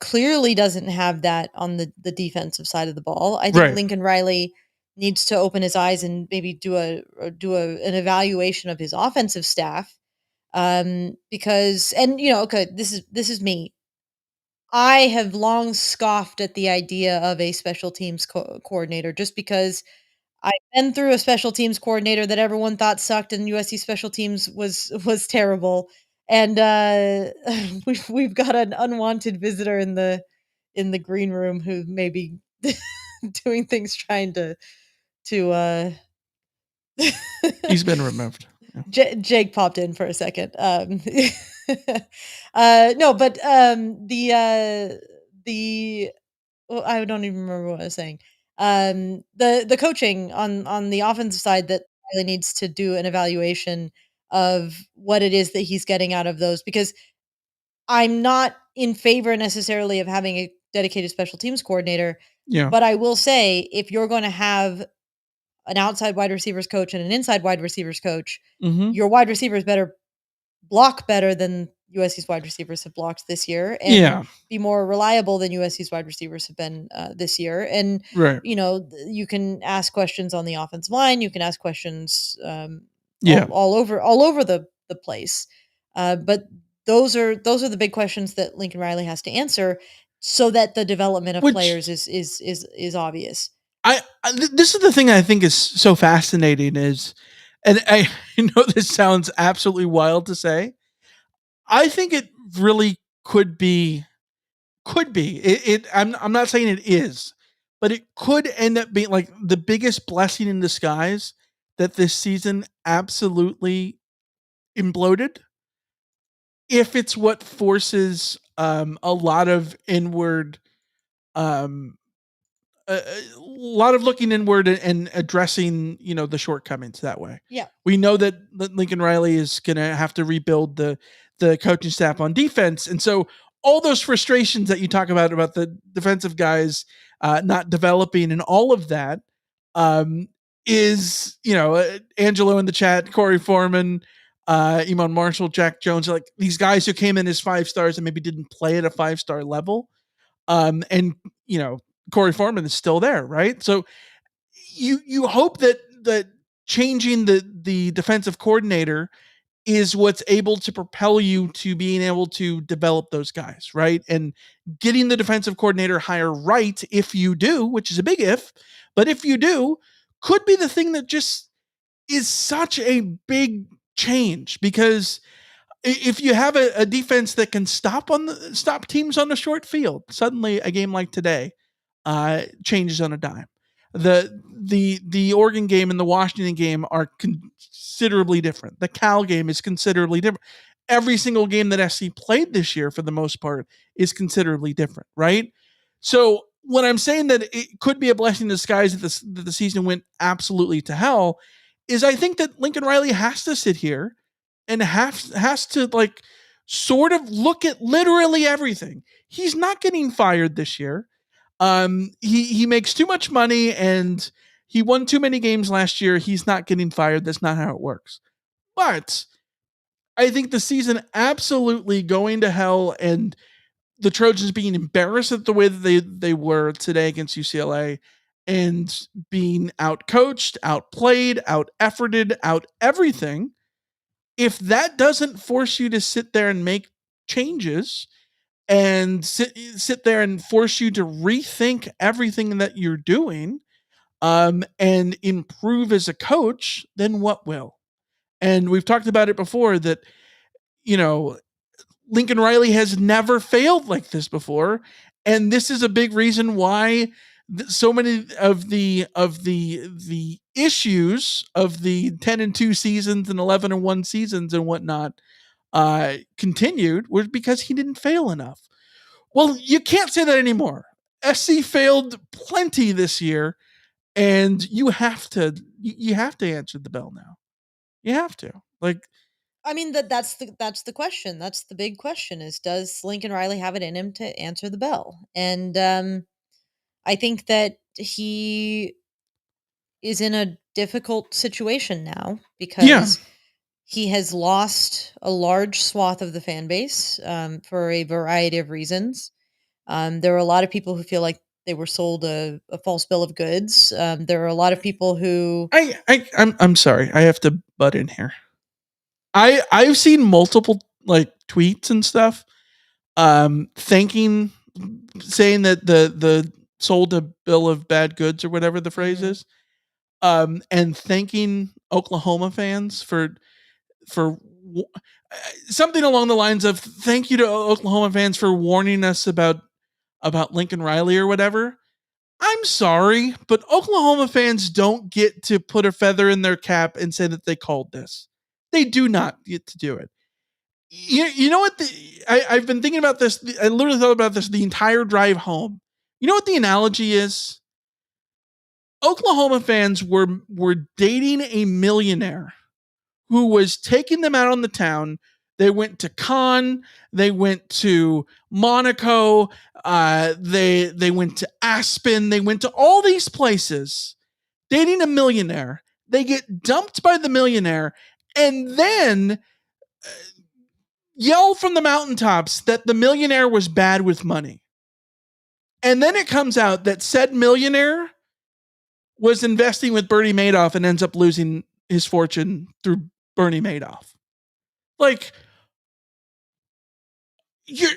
Speaker 2: clearly doesn't have that on the defensive side of the ball. I think
Speaker 1: right.
Speaker 2: Lincoln Riley needs to open his eyes and maybe an evaluation of his offensive staff, because and okay, this is me. I have long scoffed at the idea of a special teams coordinator just because I've been through a special teams coordinator that everyone thought sucked, and USC special teams was terrible. And we've got an unwanted visitor in the green room who may be doing things trying to
Speaker 1: He's been removed. Yeah.
Speaker 2: Jake popped in for a second. No, but the well, I don't even remember what I was saying. The coaching on the offensive side that really needs to do an evaluation of what it is that he's getting out of those, because I'm not in favor necessarily of having a dedicated special teams coordinator,
Speaker 1: Yeah.
Speaker 2: but I will say if you're going to have an outside wide receivers coach and an inside wide receivers coach,
Speaker 1: Mm-hmm.
Speaker 2: your wide receivers better block better than USC's wide receivers have blocked this year and
Speaker 1: Yeah.
Speaker 2: be more reliable than USC's wide receivers have been this year. And,
Speaker 1: Right.
Speaker 2: you can ask questions on the offensive line. You can ask questions
Speaker 1: Yeah.
Speaker 2: all over the place. But those are the big questions that Lincoln Riley has to answer so that the development of
Speaker 1: Which
Speaker 2: players is obvious.
Speaker 1: this is the thing I think is so fascinating is, and I know this sounds absolutely wild to say. I think it really could be. I'm not saying it is, but it could end up being like the biggest blessing in disguise that this season absolutely imploded if it's what forces a lot of inward um a lot of looking inward and addressing, the shortcomings that way.
Speaker 2: Yeah.
Speaker 1: We know that Lincoln Riley is going to have to rebuild the coaching staff on defense, and so all those frustrations that you talk about the defensive guys not developing and all of that um, is Angelo in the chat, Corey Foreman, Iman Marshall, Jack Jones, like these guys who came in as 5 stars and maybe didn't play at a 5-star level, and you know Corey Foreman is still there, right? So you hope that changing the defensive coordinator is what's able to propel you to being able to develop those guys, right? And getting the defensive coordinator hire right, if you do, which is a big if, but if you do, could be the thing that just is such a big change because if you have a defense that can stop teams on the short field, suddenly a game like today changes on a dime. The Oregon game and the Washington game are considerably different. The Cal game is considerably different. Every single game that SC played this year, for the most part, is considerably different, right? So when I'm saying that it could be a blessing in disguise that the season went absolutely to hell, is I think that Lincoln Riley has to sit here and has to like sort of look at literally everything. He's not getting fired this year. He makes too much money and he won too many games last year. He's not getting fired. That's not how it works. But I think the season absolutely going to hell and the Trojans being embarrassed at the way that they were today against UCLA and being outcoached, outplayed, out efforted, out everything. If that doesn't force you to sit there and make changes and sit there and force you to rethink everything that you're doing and improve as a coach, then what will? And we've talked about it before that, you know, Lincoln Riley has never failed like this before. And this is a big reason why so many of the issues of the 10-2 seasons and 11-1 seasons and whatnot continued was because he didn't fail enough. Well, you can't say that anymore. SC failed plenty this year, and you have to answer the bell now. You have to. Like,
Speaker 2: I mean that's the question. That's the big question: is does Lincoln Riley have it in him to answer the bell? And I think that he is in a difficult situation now
Speaker 1: yeah,
Speaker 2: because he has lost a large swath of the fan base for a variety of reasons. There are a lot of people who feel like they were sold a false bill of goods. There are a lot of people who
Speaker 1: I'm sorry. I have to butt in here. I've seen multiple like tweets and stuff thanking saying that the sold a bill of bad goods or whatever the phrase
Speaker 2: Mhm.
Speaker 1: is, and thanking Oklahoma fans for something along the lines of thank you to Oklahoma fans for warning us about Lincoln Riley or whatever. I'm sorry, but Oklahoma fans don't get to put a feather in their cap and say that they called this. They do not get to do it. You know what? I've been thinking about this. I literally thought about this the entire drive home. You know what the analogy is? Oklahoma fans were dating a millionaire who was taking them out on the town. They went to Cannes, they went to Monaco, they went to Aspen, they went to all these places dating a millionaire. They get dumped by the millionaire and then yell from the mountaintops that the millionaire was bad with money. And then it comes out that said millionaire was investing with Bernie Madoff and ends up losing his fortune through Bernie Madoff. Like, you're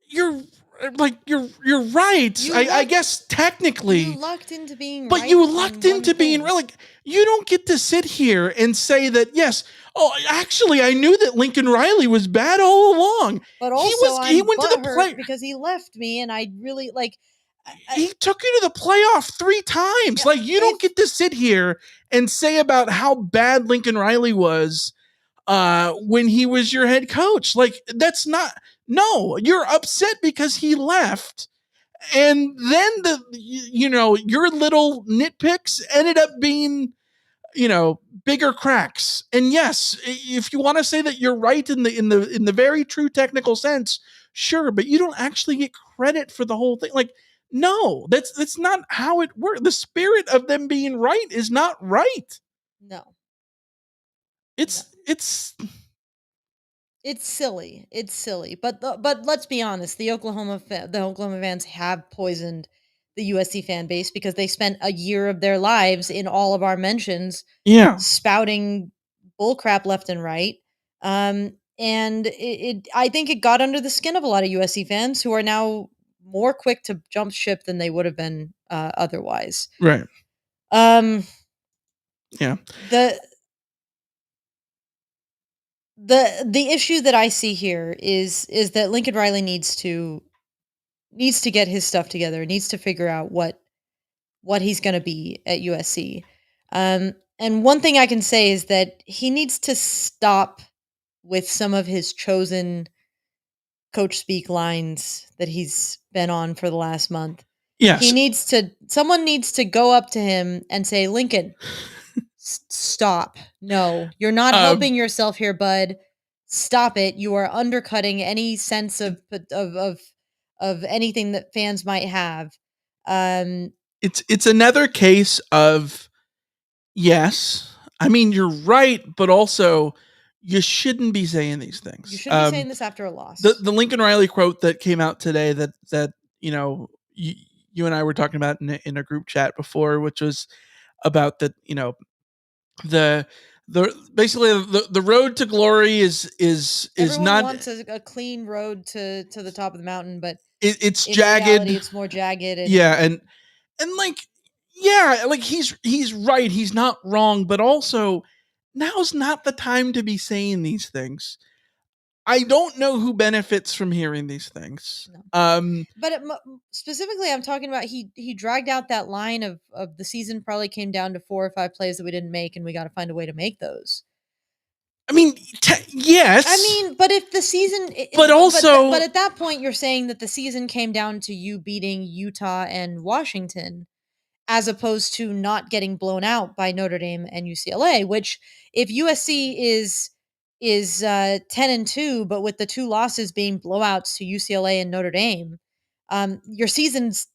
Speaker 1: you're you're right. I guess
Speaker 2: you
Speaker 1: technically,
Speaker 2: lucked into being
Speaker 1: but
Speaker 2: right
Speaker 1: you
Speaker 2: on
Speaker 1: lucked
Speaker 2: one
Speaker 1: into being
Speaker 2: thing.
Speaker 1: like you don't get to sit here and say that yes. Oh, actually, I knew that Lincoln Riley was bad all along.
Speaker 2: But also,
Speaker 1: He
Speaker 2: I'm
Speaker 1: went to the
Speaker 2: butthurt
Speaker 1: play.
Speaker 2: because he left me, and I really like.
Speaker 1: He took you to the playoff 3 times.
Speaker 2: Yeah,
Speaker 1: Like you don't
Speaker 2: if
Speaker 1: get to sit here and say about how bad Lincoln Riley was when he was your head coach. Like that's not. No, you're upset because he left, and then your little nitpicks ended up being bigger cracks. And yes, if you want to say that you're right in the very true technical sense, sure, but you don't actually get credit for the whole thing. Like, no, that's not how it works. The spirit of them being right is not right.
Speaker 2: no, no,
Speaker 1: It's
Speaker 2: it's silly. It's silly. But let's be honest. The Oklahoma fans have poisoned the USC fan base because they spent a year of their lives in all of our mentions
Speaker 1: yeah,
Speaker 2: spouting bullcrap left and right. And I think it got under the skin of a lot of USC fans who are now more quick to jump ship than they would have been otherwise.
Speaker 1: right.
Speaker 2: Um,
Speaker 1: Yeah.
Speaker 2: the the issue that I see here is that Lincoln Riley needs to get his stuff together, needs to figure out what he's going to be at USC. And one thing I can say is that he needs to stop with some of his chosen coach speak lines that he's been on for the last month.
Speaker 1: Yes.
Speaker 2: Someone needs to go up to him and say, Lincoln, stop. No, you're not
Speaker 1: Um,
Speaker 2: helping yourself here, bud. Stop it. You are undercutting any sense of anything that fans might have. Um,
Speaker 1: it's another case of yes. I mean, you're right, but also you shouldn't be saying these
Speaker 2: you
Speaker 1: things.
Speaker 2: shouldn't be saying this after a
Speaker 1: The
Speaker 2: loss.
Speaker 1: the Lincoln Riley quote that came out today that you and I were talking about in a group chat before, which was about that the basically the road to glory is
Speaker 2: Everyone
Speaker 1: not
Speaker 2: wants a clean road to the top of the mountain, but
Speaker 1: it's
Speaker 2: in reality,
Speaker 1: jagged.
Speaker 2: it's more jagged
Speaker 1: Yeah,
Speaker 2: and
Speaker 1: and like yeah, like he's right, he's not wrong, but also now's not the time to be saying these things. I don't know who benefits from hearing these things.
Speaker 2: no.
Speaker 1: Um,
Speaker 2: But specifically, I'm talking about he dragged out that line of the season probably came down to 4 or 5 plays that we didn't make, and we got to find a way to make those.
Speaker 1: I mean, yes.
Speaker 2: I mean, but if the season,
Speaker 1: But also-
Speaker 2: but at that point, you're saying that the season came down to you beating Utah and Washington, as opposed to not getting blown out by Notre Dame and UCLA. Which, if USC is 10-2, but with the two losses being blowouts to UCLA and Notre Dame, your season's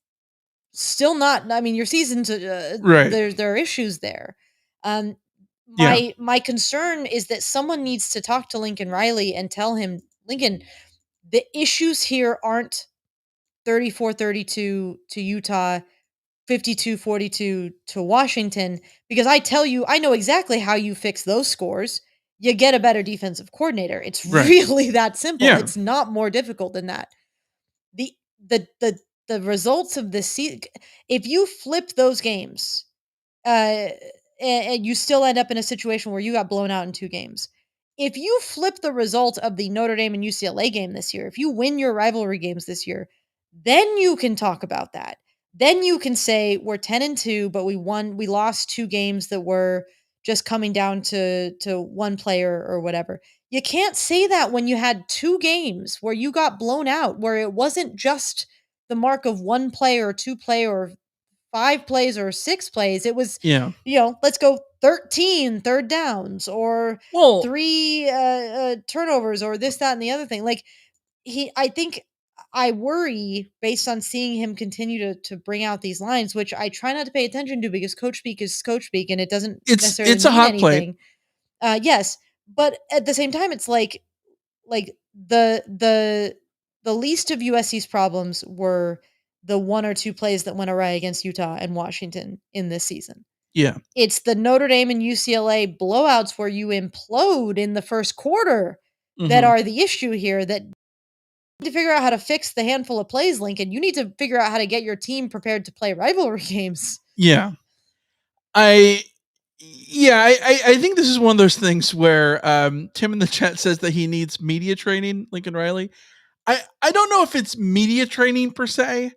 Speaker 2: still not. I mean, your season's
Speaker 1: Right.
Speaker 2: there are issues there. Um,
Speaker 1: Yeah.
Speaker 2: my concern is that someone needs to talk to Lincoln Riley and tell him, Lincoln, the issues here aren't 34-32 to Utah, 52-42 to Washington, because I tell you, I know exactly how you fix those scores. You get a better defensive coordinator. It's
Speaker 1: Right.
Speaker 2: really that simple.
Speaker 1: Yeah.
Speaker 2: It's not more difficult than that. The the the the results of this season, if you flip those games, uh, and you still end up in a situation where you got blown out in 2 games. If you flip the result of the Notre Dame and UCLA game this year, if you win your rivalry games this year, then you can talk about that. Then you can say we're 10-2, but we lost 2 games that were just coming down to one player or whatever. You can't say that when you had 2 games where you got blown out, where it wasn't just the mark of 1 play or 2 play or 5 plays or 6 plays. It was,
Speaker 1: Yeah.
Speaker 2: let's go 13 third downs or
Speaker 1: Well,
Speaker 2: 3 turnovers or this, that, and the other thing. Like, I think I worry based on seeing him continue to bring out these lines, which I try not to pay attention to because coach speak is coach speak and it doesn't necessarily
Speaker 1: it's a
Speaker 2: mean
Speaker 1: hot plate.
Speaker 2: anything. Yes, but at the same time, it's like the least of USC's problems were the 1 or 2 plays that went awry against Utah and Washington in this season.
Speaker 1: Yeah.
Speaker 2: It's the Notre Dame and UCLA blowouts where you implode in the first quarter that
Speaker 1: Mhm.
Speaker 2: are the issue here, that to figure out how to fix the handful of plays, Lincoln. You need to figure out how to get your team prepared to play rivalry games.
Speaker 1: Yeah. I think this is one of those things where Tim in the chat says that he needs media training, Lincoln Riley. I don't know if it's media training per se.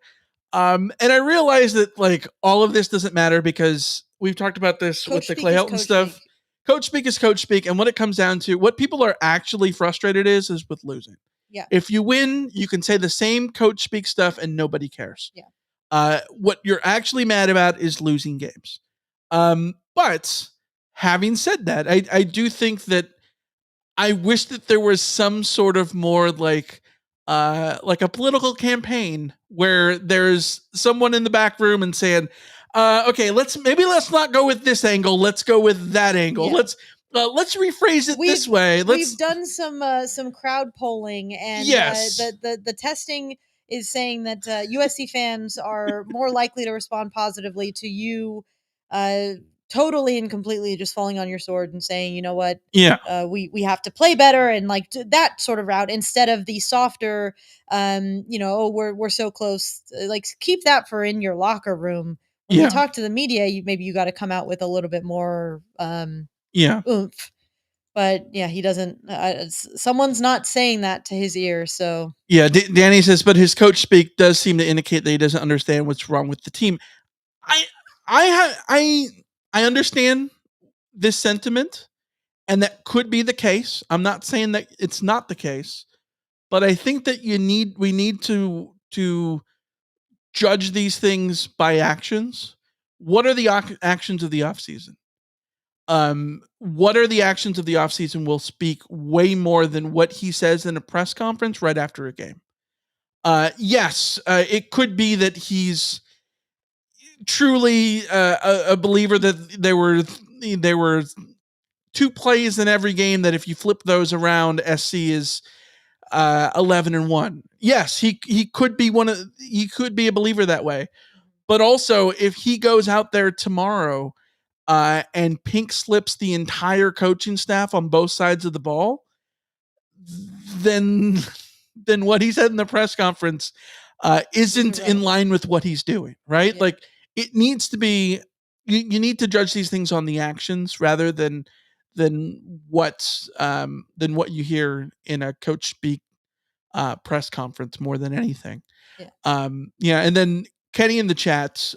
Speaker 1: And I realize that like all of this doesn't matter because we've talked about this
Speaker 2: Coach
Speaker 1: with the
Speaker 2: speak
Speaker 1: Clay
Speaker 2: is
Speaker 1: Helton
Speaker 2: coach
Speaker 1: stuff.
Speaker 2: speak.
Speaker 1: Coach speak is coach speak, and what it comes down to, what people are actually frustrated is with losing.
Speaker 2: Yeah.
Speaker 1: If you win, you can say the same coach speak stuff and nobody cares.
Speaker 2: Yeah.
Speaker 1: What you're actually mad about is losing games. But having said that, I do think that I wish that there was some sort of more like a political campaign where there's someone in the back room and saying, okay, let's not go with this angle, let's go with that angle.
Speaker 2: Yeah.
Speaker 1: Let's rephrase it this way.
Speaker 2: We've done some crowd polling, and
Speaker 1: Yes.
Speaker 2: the testing is saying that USC fans are more likely to respond positively to you, uh, totally and completely just falling on your sword and saying, you know what,
Speaker 1: Yeah.
Speaker 2: we have to play better, and like that sort of route, instead of the softer, oh, we're so close. Like, keep that for in your locker room. When you
Speaker 1: Yeah.
Speaker 2: talk to the media, maybe you got to come out with a little bit more
Speaker 1: Yeah.
Speaker 2: oomph. But yeah, he doesn't. Someone's not saying that to his ear, so
Speaker 1: Yeah, Danny says, but his coach speak does seem to indicate that he doesn't understand what's wrong with the team. I I understand this sentiment, and that could be the case. I'm not saying that it's not the case, but I think that we need to judge these things by actions. What are the actions of the offseason? What are the actions of the offseason will speak way more than what he says in a press conference right after a game. Yes, it could be that he's truly a believer that there were 2 plays in every game that if you flip those around, SC is 11-1. Yes, he could be he could be a believer that way. But also, if he goes out there tomorrow and pink slips the entire coaching staff on both sides of the ball, then what he said in the press conference isn't in line with what he's doing, right?
Speaker 2: Yeah.
Speaker 1: Like, it needs to be, you need to judge these things on the actions rather than what you hear in a coach speak press conference more than anything.
Speaker 2: Yeah.
Speaker 1: And then Kenny in the chat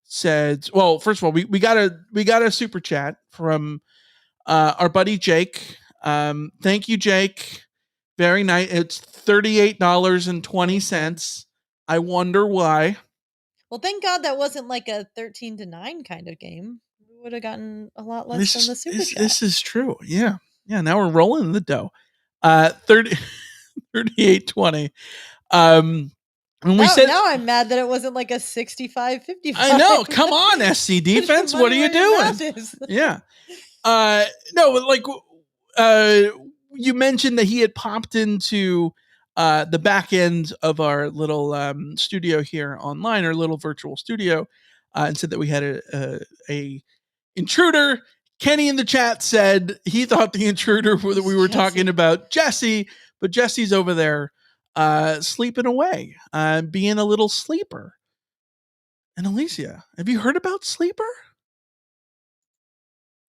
Speaker 1: said, well, first of all, we got a super chat from our buddy Jake. Thank you, Jake. Very nice. It's $38.20. I wonder why.
Speaker 2: Well, thank God that wasn't like a 13-9 kind of game. We would have gotten a lot less than the super chat.
Speaker 1: This is true. Yeah. Yeah. Now we're rolling the dough. 38-20. When we said,
Speaker 2: now I'm mad that it wasn't like a 65-55.
Speaker 1: I know. Come on, SC defense. What are you doing? Yeah. No, like you mentioned that he had popped into the back end of our little studio here online, our little virtual studio, and said that we had a intruder. Kenny in the chat said he thought the intruder that we were talking about Jesse, but Jesse's over there sleeping away, being a little sleeper. And Alicia, have you heard about Sleeper?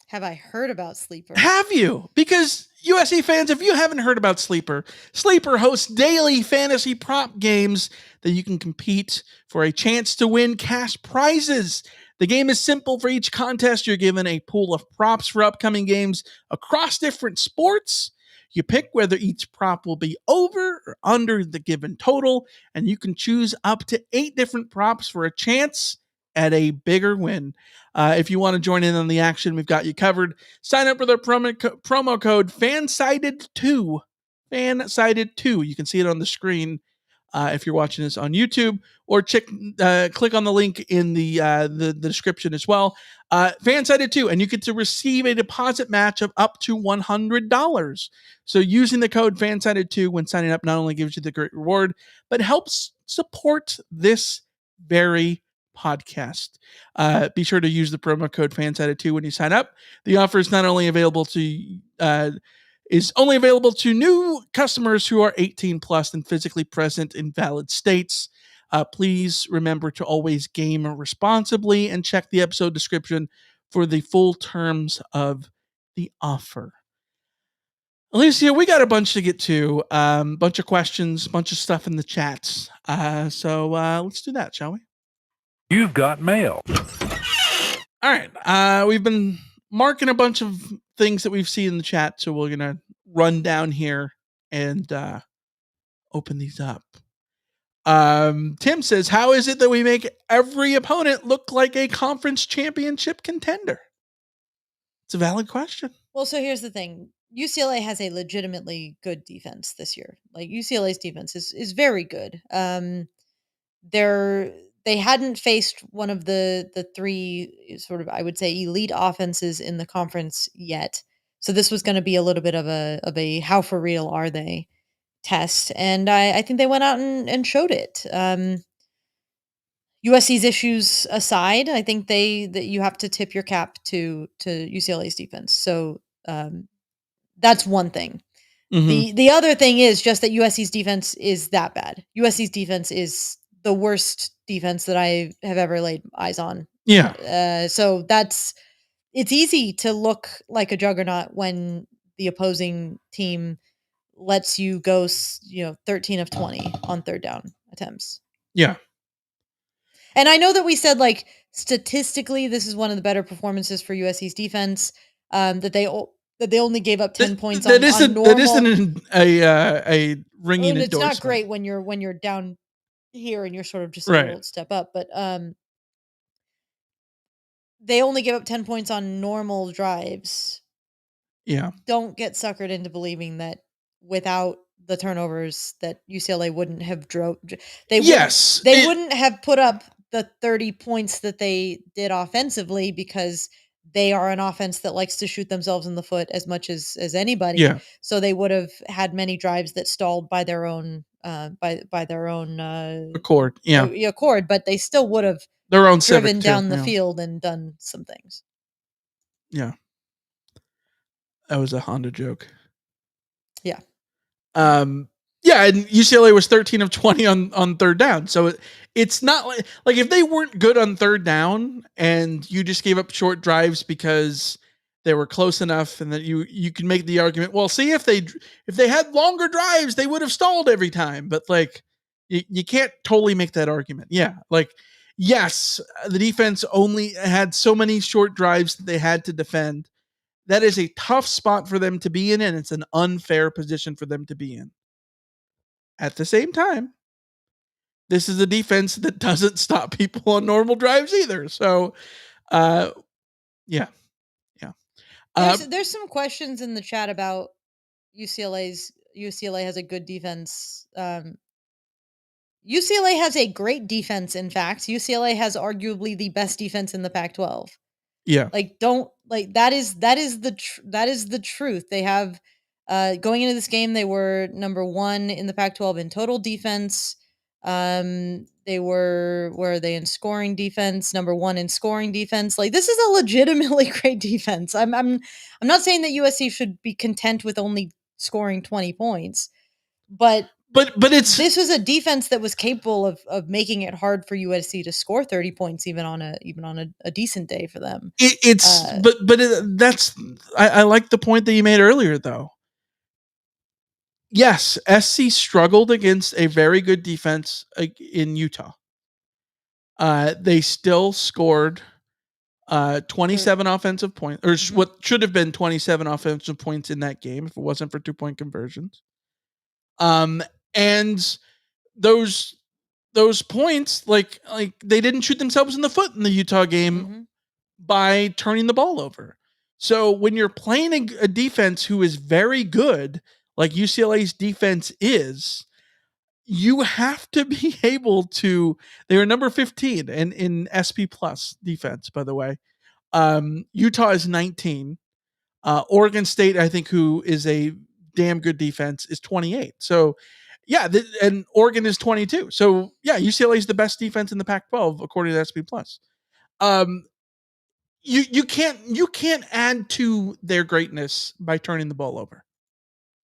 Speaker 2: Have I heard about Sleeper?
Speaker 1: Have you? Because USC fans, if you haven't heard about Sleeper, Sleeper hosts daily fantasy prop games that you can compete for a chance to win cash prizes. The game is simple. For each contest, you're given a pool of props for upcoming games across different sports. You pick whether each prop will be over or under the given total, and you can choose up to 8 different props for a chance at a bigger win. If you want to join in on the action, we've got you covered. Sign up with our promo code FANSIDED2. FANSIDED2. You can see it on the screen if you're watching this on YouTube, or click on the link in the description as well. FANSIDED2, and you get to receive a deposit match of up to $100. So using the code FANSIDED2 when signing up not only gives you the great reward, but helps support this very podcast. Be sure to use the promo code FANSIDED2 when you sign up. The offer is not only available to is only available to new customers who are 18 plus and physically present in valid states. Please remember to always game responsibly and check the episode description for the full terms of the offer. Alicia, we got a bunch to get to, bunch of questions, bunch of stuff in the chats. So let's do that, shall we?
Speaker 3: You've got mail.
Speaker 1: All right. We've been marking a bunch of things that we've seen in the chat, so we're going to run down here and open these up. Tim says, how is it that we make every opponent look like a conference championship contender? It's a valid question.
Speaker 2: Well, so here's the thing. UCLA has a legitimately good defense this year. Like UCLA's defense is very good. They hadn't faced one of the 3 sort of, I would say, elite offenses in the conference yet. So this was going to be a little bit of a how for real are they test. And I think they went out and showed it. USC's issues aside, I think that you have to tip your cap to UCLA's defense. So that's one thing. Mm-hmm. The other thing is just that USC's defense is that bad. USC's defense is the worst defense that I have ever laid eyes on.
Speaker 1: Yeah.
Speaker 2: So it's easy to look like a juggernaut when the opposing team lets you go, 13 of 20 on third down attempts.
Speaker 1: Yeah.
Speaker 2: And I know that we said, like, statistically, this is one of the better performances for USC's defense. That they only gave up 10 points on normal.
Speaker 1: That isn't a ringing endorsement.
Speaker 2: It's not great when you're down here and you're sort of just a little step up, but they only give up 10 points on normal drives.
Speaker 1: Yeah.
Speaker 2: Don't get suckered into believing that without the turnovers that UCLA wouldn't have they wouldn't have put up the 30 points that they did offensively, because they are an offense that likes to shoot themselves in the foot as much as anybody.
Speaker 1: Yeah.
Speaker 2: So they would have had many drives that stalled by their own by their own
Speaker 1: accord. Yeah.
Speaker 2: Accord, but they still would have
Speaker 1: their own
Speaker 2: driven down the field and done some things.
Speaker 1: Yeah. That was a Honda joke.
Speaker 2: Yeah.
Speaker 1: Yeah, and UCLA was 13 of 20 on third down. So it's not like if they weren't good on third down and you just gave up short drives because they were close enough, and that you can make the argument, well, see, if they had longer drives, they would have stalled every time. But like you can't totally make that argument. Yeah. Like, yes, the defense only had so many short drives that they had to defend. that is a tough spot for them to be in, and it's an unfair position for them to be in. At the same time, this is a defense that doesn't stop people on normal drives either. So, yeah.
Speaker 2: There's some questions in the chat about UCLA has a good defense. UCLA has a great defense. In fact, UCLA has arguably the best defense in the Pac-12.
Speaker 1: Yeah.
Speaker 2: That is the truth. They have going into this game, they were number 1 in the Pac-12 in total defense. They were where are they in scoring defense? Number 1 in scoring defense. Like, this is a legitimately great defense. I'm not saying that USC should be content with only scoring 20 points, but this was a defense that was capable of making it hard for USC to score 30 points even on a decent day for them.
Speaker 1: I like the point that you made earlier, though. Yes, SC struggled against a very good defense in Utah. They still scored 27 offensive points, or what should have been 27 offensive points in that game if it wasn't for 2-point conversions. And those points, like they didn't shoot themselves in the foot in the Utah game by turning the ball over. So when you're playing a defense who is very good, like UCLA's defense is, you have to be able to. They were number 15 in SP plus defense, by the way. Utah is 19. Oregon State, I think, who is a damn good defense, is 28. So, yeah, and Oregon is 22. So, yeah, UCLA is the best defense in the Pac-12 according to SP plus. You can't add to their greatness by turning the ball over.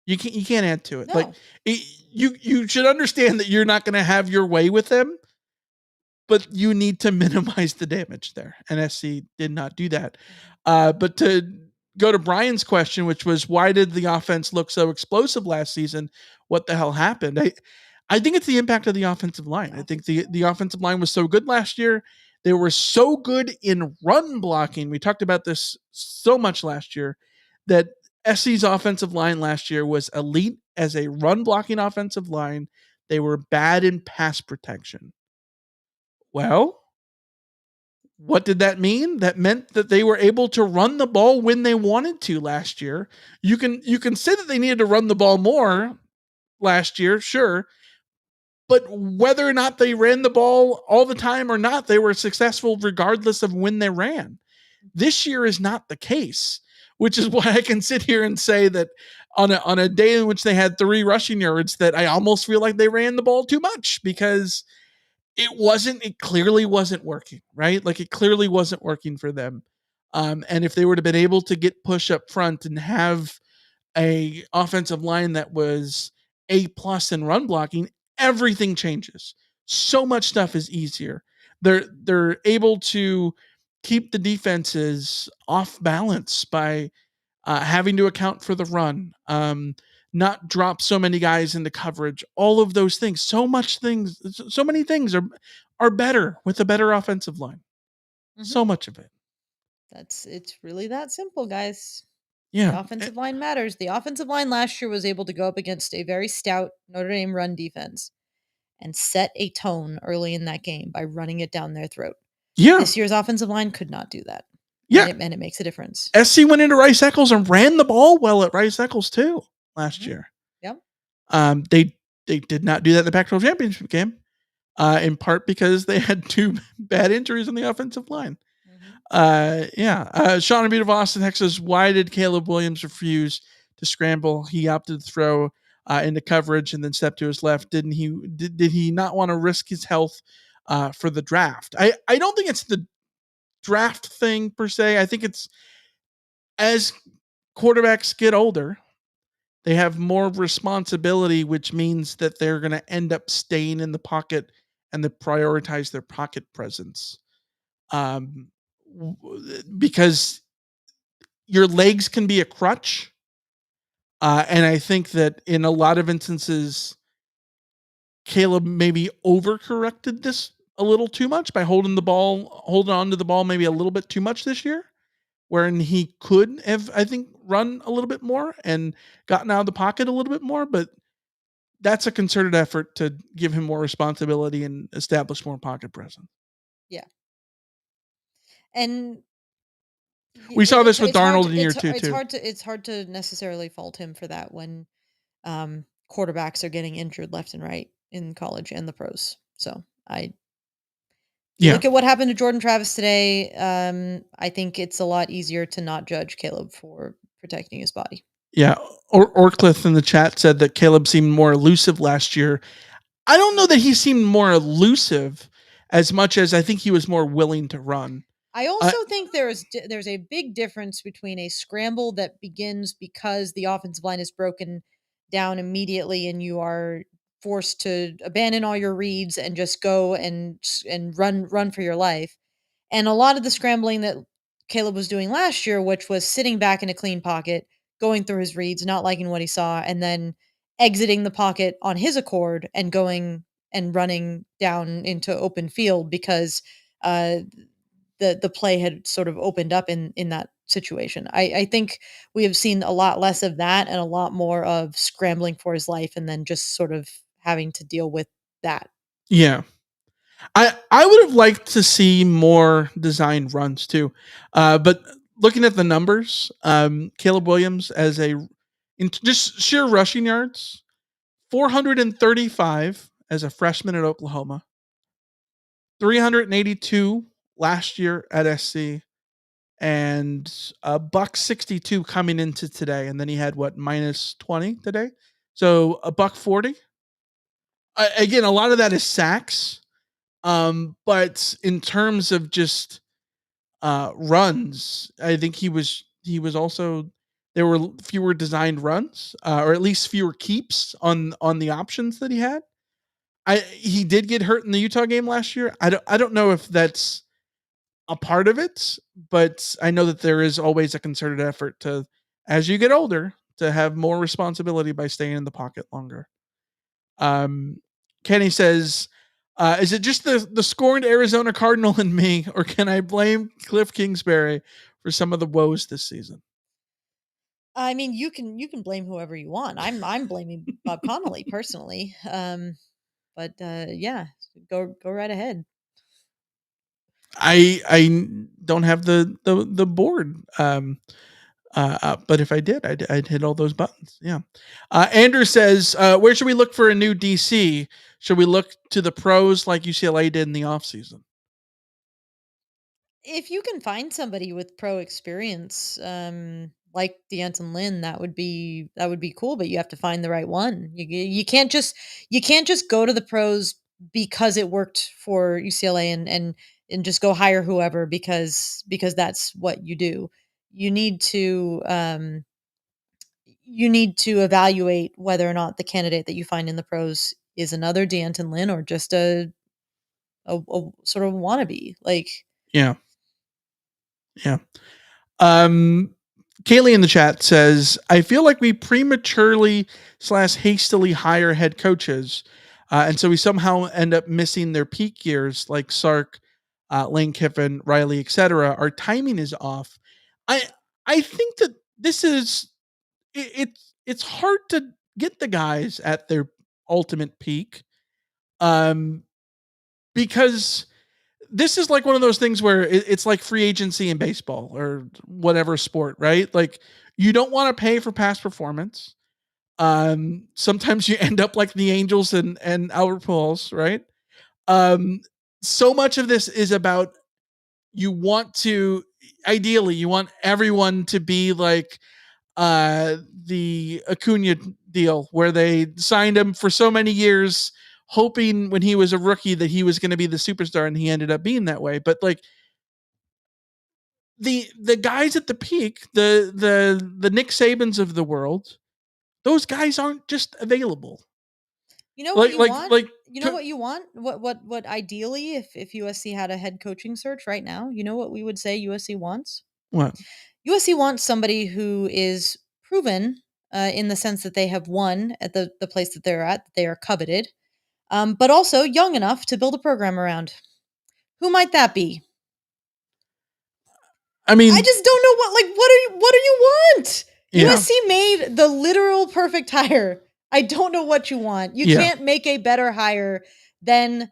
Speaker 1: You can't add to it.
Speaker 2: No.
Speaker 1: Like you should understand that you're not going to have your way with them, but you need to minimize the damage there. And SC did not do that. But to go to Brian's question, which was why did the offense look so explosive last season? What the hell happened? I think it's the impact of the offensive line. I think the offensive line was so good last year. They were so good in run blocking. We talked about this so much last year that SC's offensive line last year was elite as a run blocking offensive line. They were bad in pass protection. Well, what did that mean? That meant that they were able to run the ball when they wanted to last year. You can say that they needed to run the ball more last year, sure. But whether or not they ran the ball all the time or not, they were successful regardless of when they ran. This year is not the case, which is why I can sit here and say that on a day in which they had 3 rushing yards, that I almost feel like they ran the ball too much because it clearly wasn't working, right? Like it clearly wasn't working for them. And if they would have been able to get push up front and have a offensive line that was A+ in run blocking, everything changes. So much stuff is easier. They're able to keep the defenses off balance by having to account for the run, not drop so many guys into coverage, all of those things. So many things are better with a better offensive line. So much of it.
Speaker 2: It's really that simple, guys.
Speaker 1: Yeah.
Speaker 2: The offensive line matters. The offensive line last year was able to go up against a very stout Notre Dame run defense and set a tone early in that game by running it down their throat.
Speaker 1: Yeah.
Speaker 2: This year's offensive line could not do that.
Speaker 1: Yeah.
Speaker 2: And it makes a difference.
Speaker 1: SC went into Rice Eccles and ran the ball well at Rice Eccles too last year.
Speaker 2: Yep.
Speaker 1: They did not do that in the Pac-12 championship game, in part because they had 2 bad injuries on the offensive line. Sean Beautiful Austin Texas. Why did Caleb Williams refuse to scramble? He opted to throw into coverage and then step to his left. Did he not want to risk his health for the draft? I don't think it's the draft thing per se. I think it's as quarterbacks get older, they have more responsibility, which means that they're going to end up staying in the pocket and to prioritize their pocket presence. Because your legs can be a crutch. And I think that in a lot of instances, Caleb maybe overcorrected this a little too much by holding on to the ball maybe a little bit too much this year. wherein he could have, I think, run a little bit more and gotten out of the pocket a little bit more, but that's a concerted effort to give him more responsibility and establish more pocket presence.
Speaker 2: Yeah. And
Speaker 1: We saw this with
Speaker 2: it's hard
Speaker 1: Darnold
Speaker 2: to,
Speaker 1: in year 2 too.
Speaker 2: it's hard to necessarily fault him for that when quarterbacks are getting injured left and right in college and the pros. So you
Speaker 1: Yeah.
Speaker 2: look at what happened to Jordan Travis today. I think it's a lot easier to not judge Caleb for protecting his body.
Speaker 1: Yeah. Orcliffe in the chat said that Caleb seemed more elusive last year. I don't know that he seemed more elusive as much as I think he was more willing to run.
Speaker 2: I also think there's a big difference between a scramble that begins because the offensive line is broken down immediately and you are forced to abandon all your reads and just go and run for your life. And a lot of the scrambling that Caleb was doing last year, which was sitting back in a clean pocket, going through his reads, not liking what he saw, and then exiting the pocket on his accord and going and running down into open field because uh, the play had sort of opened up in that situation. I think we have seen a lot less of that and a lot more of scrambling for his life and then just sort of having to deal with that.
Speaker 1: Yeah. I would have liked to see more designed runs too. But looking at the numbers, Caleb Williams as in just sheer rushing yards, 435 as a freshman at Oklahoma, 382 last year at SC, and a buck 62 coming into today. And then he had what, minus 20 today? So a buck 40. Again, a lot of that is sacks. But in terms of just runs, I think he was also, there were fewer designed runs, or at least fewer keeps on the options that he had. He did get hurt in the Utah game last year. I don't know if that's a part of it, but I know that there is always a concerted effort to, as you get older, to have more responsibility by staying in the pocket longer. Kenny says, is it just the scorned Arizona Cardinal in me, or can I blame Cliff Kingsbury for some of the woes this season?
Speaker 2: I mean, you can blame whoever you want. I'm blaming Bob Connolly personally. But yeah, go right ahead.
Speaker 1: I don't have the board. But if I did, I'd hit all those buttons. Yeah. Andrew says, where should we look for a new DC? Should we look to the pros like UCLA did in the offseason?
Speaker 2: If you can find somebody with pro experience, like D'Anton Lynn, that would be cool. But you have to find the right one. You can't just go to the pros because it worked for UCLA and just go hire whoever because that's what you do. You need to evaluate whether or not the candidate that you find in the pros is another D'Anton Lynn or just a sort of wannabe. Like,
Speaker 1: Yeah. Yeah. Kaylee in the chat says, I feel like we prematurely / hastily hire head coaches. And so we somehow end up missing their peak years like Sark, Lane Kiffin, Riley, etc. Our timing is off. I think that this is it's hard to get the guys at their ultimate peak. Because this is like one of those things where it's like free agency in baseball or whatever sport, right? Like you don't want to pay for past performance. Sometimes you end up like the Angels and Albert Pujols, right? Um, so much of this is about, ideally you want everyone to be like the Acuna deal where they signed him for so many years hoping when he was a rookie that he was going to be the superstar, and he ended up being that way. But like the guys at the peak, the Nick Sabans of the world, those guys aren't just available.
Speaker 2: you know what you want? What ideally, if USC had a head coaching search right now, you know what we would say USC wants?
Speaker 1: What?
Speaker 2: USC wants somebody who is proven in the sense that they have won at the place that they're at, that they are coveted, but also young enough to build a program around. Who might that be?
Speaker 1: I mean,
Speaker 2: I just don't know what do you want?
Speaker 1: Yeah.
Speaker 2: USC made the literal perfect hire. I don't know what you want. You
Speaker 1: Yeah.
Speaker 2: can't make a better hire than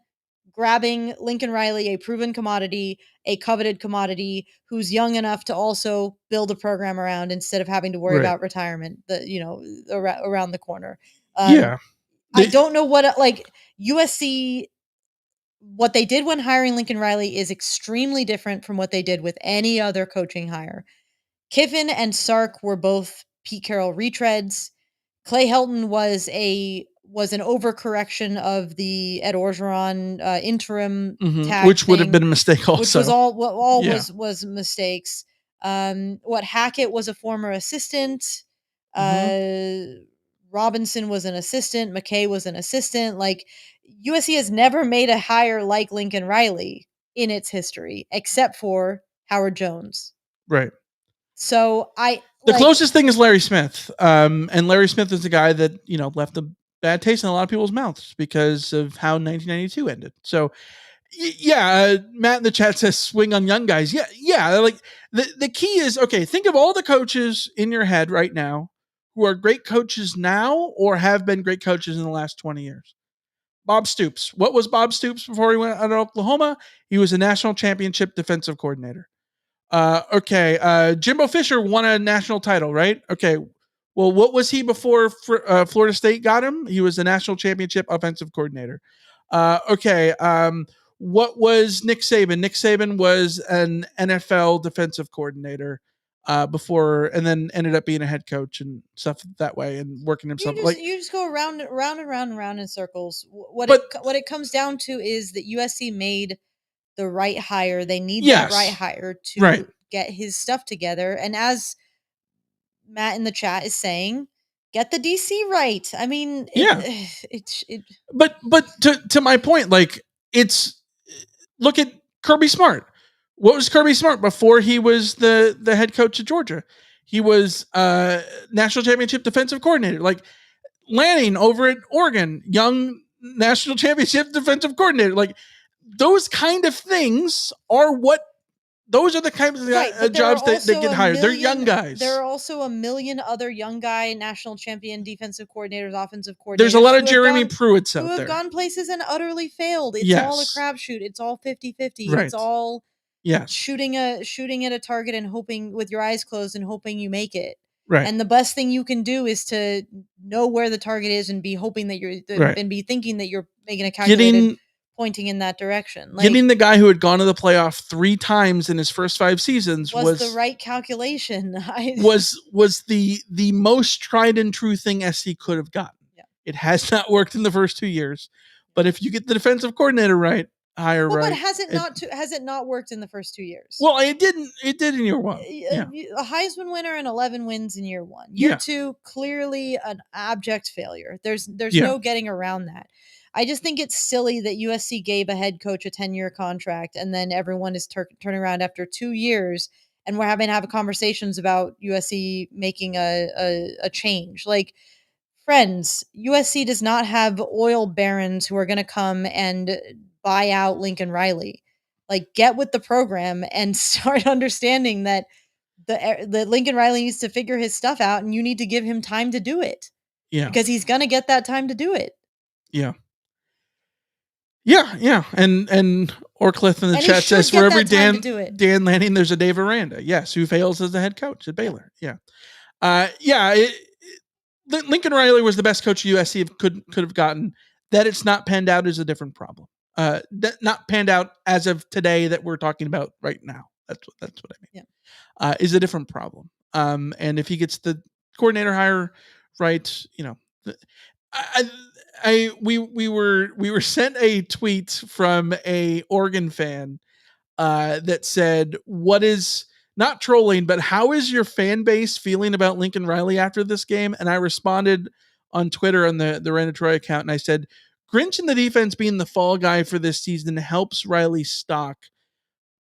Speaker 2: grabbing Lincoln Riley, a proven commodity, a coveted commodity, who's young enough to also build a program around instead of having to worry
Speaker 1: Right.
Speaker 2: about retirement, around the corner.
Speaker 1: Yeah.
Speaker 2: I don't know what USC. What they did when hiring Lincoln Riley is extremely different from what they did with any other coaching hire. Kiffin and Sark were both Pete Carroll retreads. Clay Helton was an overcorrection of the Ed Orgeron interim tag,
Speaker 1: Which would have
Speaker 2: thing,
Speaker 1: been a mistake also.
Speaker 2: which was all
Speaker 1: Yeah.
Speaker 2: was mistakes. What Hackett was a former assistant. Robinson was an assistant. McKay was an assistant. Like, USC has never made a hire like Lincoln Riley in its history, except for Howard Jones.
Speaker 1: Right.
Speaker 2: So
Speaker 1: the closest thing is Larry Smith. And Larry Smith is the guy that, left a bad taste in a lot of people's mouths because of how 1992 ended. So Matt in the chat says swing on young guys. Yeah. Like the key is, okay, think of all the coaches in your head right now who are great coaches now or have been great coaches in the last 20 years. Bob Stoops. What was Bob Stoops before he went out of Oklahoma? He was a national championship defensive coordinator. Jimbo Fisher won a national title, right? Okay. Well, what was he before Florida State got him? He was a national championship offensive coordinator. What was Nick Saban? Nick Saban was an NFL defensive coordinator before, and then ended up being a head coach and stuff that way, and working himself.
Speaker 2: You just go around and round in circles. What it comes down to is that USC made the right hire. They need that right hire to get his stuff together. And as Matt in the chat is saying, get the DC right. I mean,
Speaker 1: but to my point, look at Kirby Smart. What was Kirby Smart before he was the head coach of Georgia? He was national championship defensive coordinator. Like Lanning over at Oregon, young national championship defensive coordinator. Like those kind of things are those are the kinds of jobs that get hired. They're young guys.
Speaker 2: There are also a million other young guy national champion defensive coordinators, offensive coordinators.
Speaker 1: There's a lot of Jeremy Pruitts out there
Speaker 2: who have gone places and utterly failed. It's all a crapshoot. It's all 50-50.
Speaker 1: Right.
Speaker 2: It's all shooting at a target and hoping with your eyes closed and hoping you make it.
Speaker 1: Right.
Speaker 2: And the best thing you can do is to know where the target is and be hoping that and be thinking that you're making a calculated pointing in that direction.
Speaker 1: Getting the guy who had gone to the playoff 3 times in his first 5 seasons was
Speaker 2: the right calculation.
Speaker 1: was the most tried and true thing SC could have gotten. Yeah. It has not worked in the first 2 years, but if you get the defensive coordinator right, hire right.
Speaker 2: But has it not worked in the first 2 years?
Speaker 1: Well, it didn't. It did in year 1.
Speaker 2: A Heisman winner and 11 wins in year 1. Year 2, clearly an abject failure. There's no getting around that. I just think it's silly that USC gave a head coach a 10-year contract and then everyone is turning around after 2 years and we're having to have conversations about USC making a change. Like, friends, USC does not have oil barons who are going to come and buy out Lincoln Riley. Like, get with the program and start understanding that the Lincoln Riley needs to figure his stuff out and you need to give him time to do it.
Speaker 1: Yeah.
Speaker 2: Because he's going to get that time to do it.
Speaker 1: Yeah. Yeah. And Orcliffe in the chat says for every Dan Lanning, there's a Dave Aranda. Yes, who fails as the head coach at Baylor. Yeah. Lincoln Riley was the best coach USC could have gotten. That it's not panned out is a different problem. Not panned out as of today that we're talking about right now. That's what I mean. Yeah. Is a different problem. And if he gets the coordinator hire right, we were sent a tweet from a Oregon fan that said, "What is not trolling, but how is your fan base feeling about Lincoln Riley after this game?" And I responded on Twitter on the Rant Line account, and I said, "Grinch and the defense being the fall guy for this season helps Riley's stock,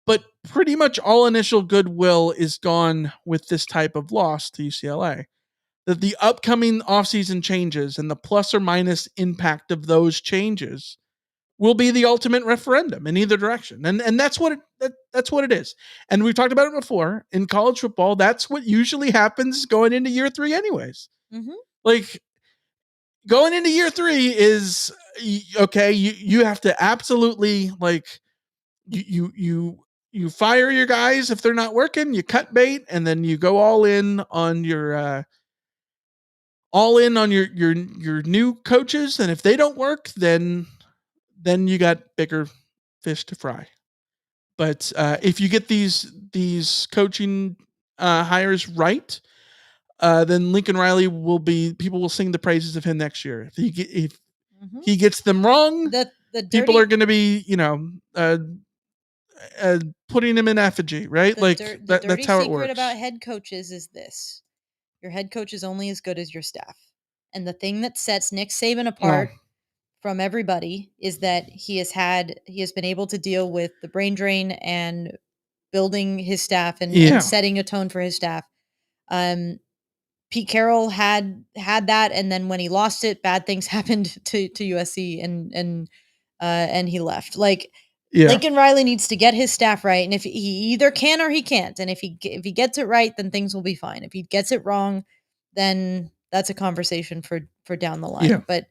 Speaker 1: but pretty much all initial goodwill is gone with this type of loss to UCLA." That the upcoming offseason changes and the plus or minus impact of those changes will be the ultimate referendum in either direction. And that's what that's what it is. And we've talked about it before in college football. That's what usually happens going into year 3 anyways.
Speaker 2: Mm-hmm.
Speaker 1: Like going into year 3 is okay. You have to absolutely like you fire your guys if they're not working. You cut bait, and then you go all in on your new coaches. And if they don't work, then you got bigger fish to fry. But if you get these coaching hires right, then Lincoln Riley people will sing the praises of him next year. If he gets them wrong, people are going to be putting him in effigy, right?
Speaker 2: The
Speaker 1: that's
Speaker 2: dirty
Speaker 1: how it
Speaker 2: secret
Speaker 1: works.
Speaker 2: about head coaches is this: your head coach is only as good as your staff. And the thing that sets Nick Saban apart from everybody is that he has been able to deal with the brain drain and building his staff and setting a tone for his staff. Pete Carroll had that, and then when he lost it, bad things happened to USC, and he left. Lincoln Riley needs to get his staff right, and if he either can or he can't, and if he gets it right, then things will be fine. If he gets it wrong, then that's a conversation for down the line.
Speaker 1: Yeah.
Speaker 2: But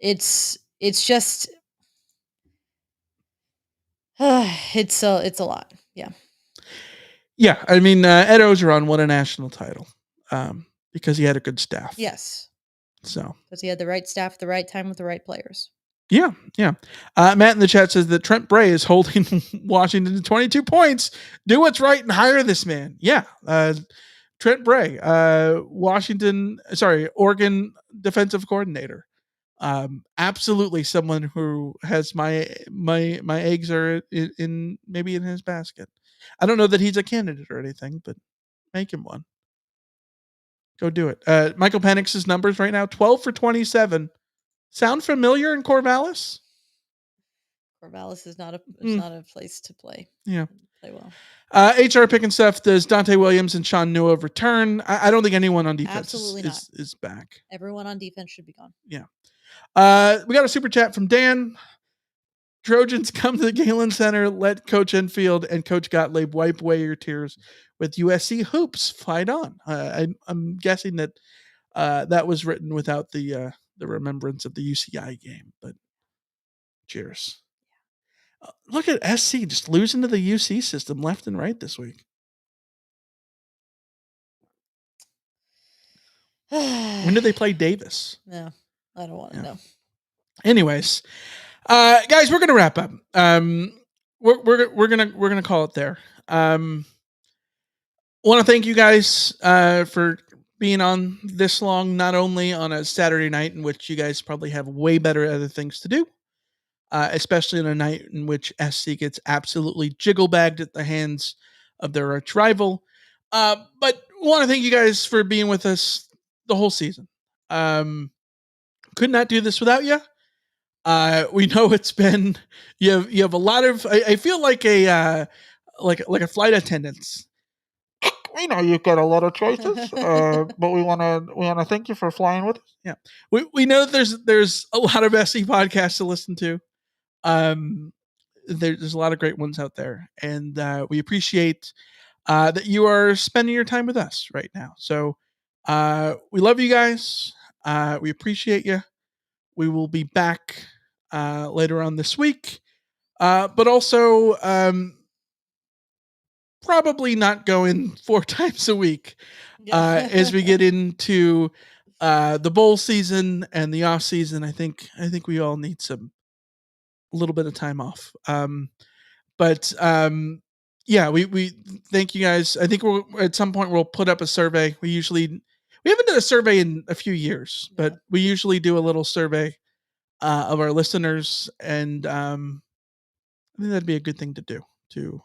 Speaker 2: it's just it's a lot. Yeah.
Speaker 1: Yeah, I mean, Ed Ogeron won a national title because he had a good staff.
Speaker 2: Yes.
Speaker 1: So
Speaker 2: because he had the right staff at the right time with the right players.
Speaker 1: Yeah. Matt in the chat says that Trent Bray is holding Washington to 22 points. Do what's right and hire this man. Yeah. Trent Bray, Oregon defensive coordinator. Absolutely someone who has my eggs are in maybe in his basket. I don't know that he's a candidate or anything, but make him one. Go do it. Michael Penix's numbers right now, 12 for 27. Sound familiar in Corvallis?
Speaker 2: Corvallis is not a place to play.
Speaker 1: Yeah.
Speaker 2: Play well.
Speaker 1: HR picking stuff. Does Dante Williams and Sean Nua return? I don't think anyone on defense is back.
Speaker 2: Everyone on defense should be gone.
Speaker 1: Yeah. We got a super chat from Dan. Trojans come to the Galen Center. Let Coach Enfield and Coach Gottlieb wipe away your tears with USC hoops. Fight on. I'm guessing that that was written without the remembrance of the UCI game, but cheers. Look at SC just losing to the UC system left and right this week. When did they play Davis?
Speaker 2: No, I don't want to know.
Speaker 1: Anyways, guys, we're gonna wrap up. We're gonna call it there. Want to thank you guys for being on this long, not only on a Saturday night in which you guys probably have way better other things to do, especially on a night in which SC gets absolutely jiggle-bagged at the hands of their arch rival. But want to thank you guys for being with us the whole season. Could not do this without you. We know it's been you have a lot of. I feel like a flight attendant. We know you've got a lot of choices, but we want to thank you for flying with us. Yeah, we know that there's a lot of SC podcasts to listen to. There's a lot of great ones out there, and we appreciate that you are spending your time with us right now. So we love you guys. We appreciate you. We will be back later on this week, but also probably not going 4 times a week as we get into the bowl season and the off season. I think we all need a little bit of time off. But yeah, we thank you guys. I think at some point we'll put up a survey. We haven't done a survey in a few years, but we usually do a little survey of our listeners, and I think that'd be a good thing to do, to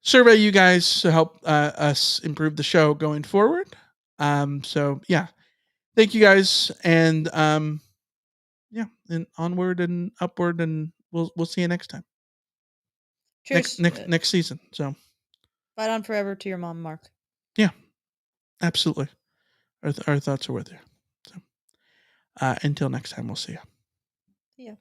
Speaker 1: survey you guys to help us improve the show going forward. So yeah, thank you guys, and yeah, and onward and upward, and we'll see you next time.
Speaker 2: Cheers.
Speaker 1: Next season. So
Speaker 2: fight on forever to your mom, Mark.
Speaker 1: Yeah, absolutely. Our thoughts are with you. So until next time, we'll see you.
Speaker 2: See ya.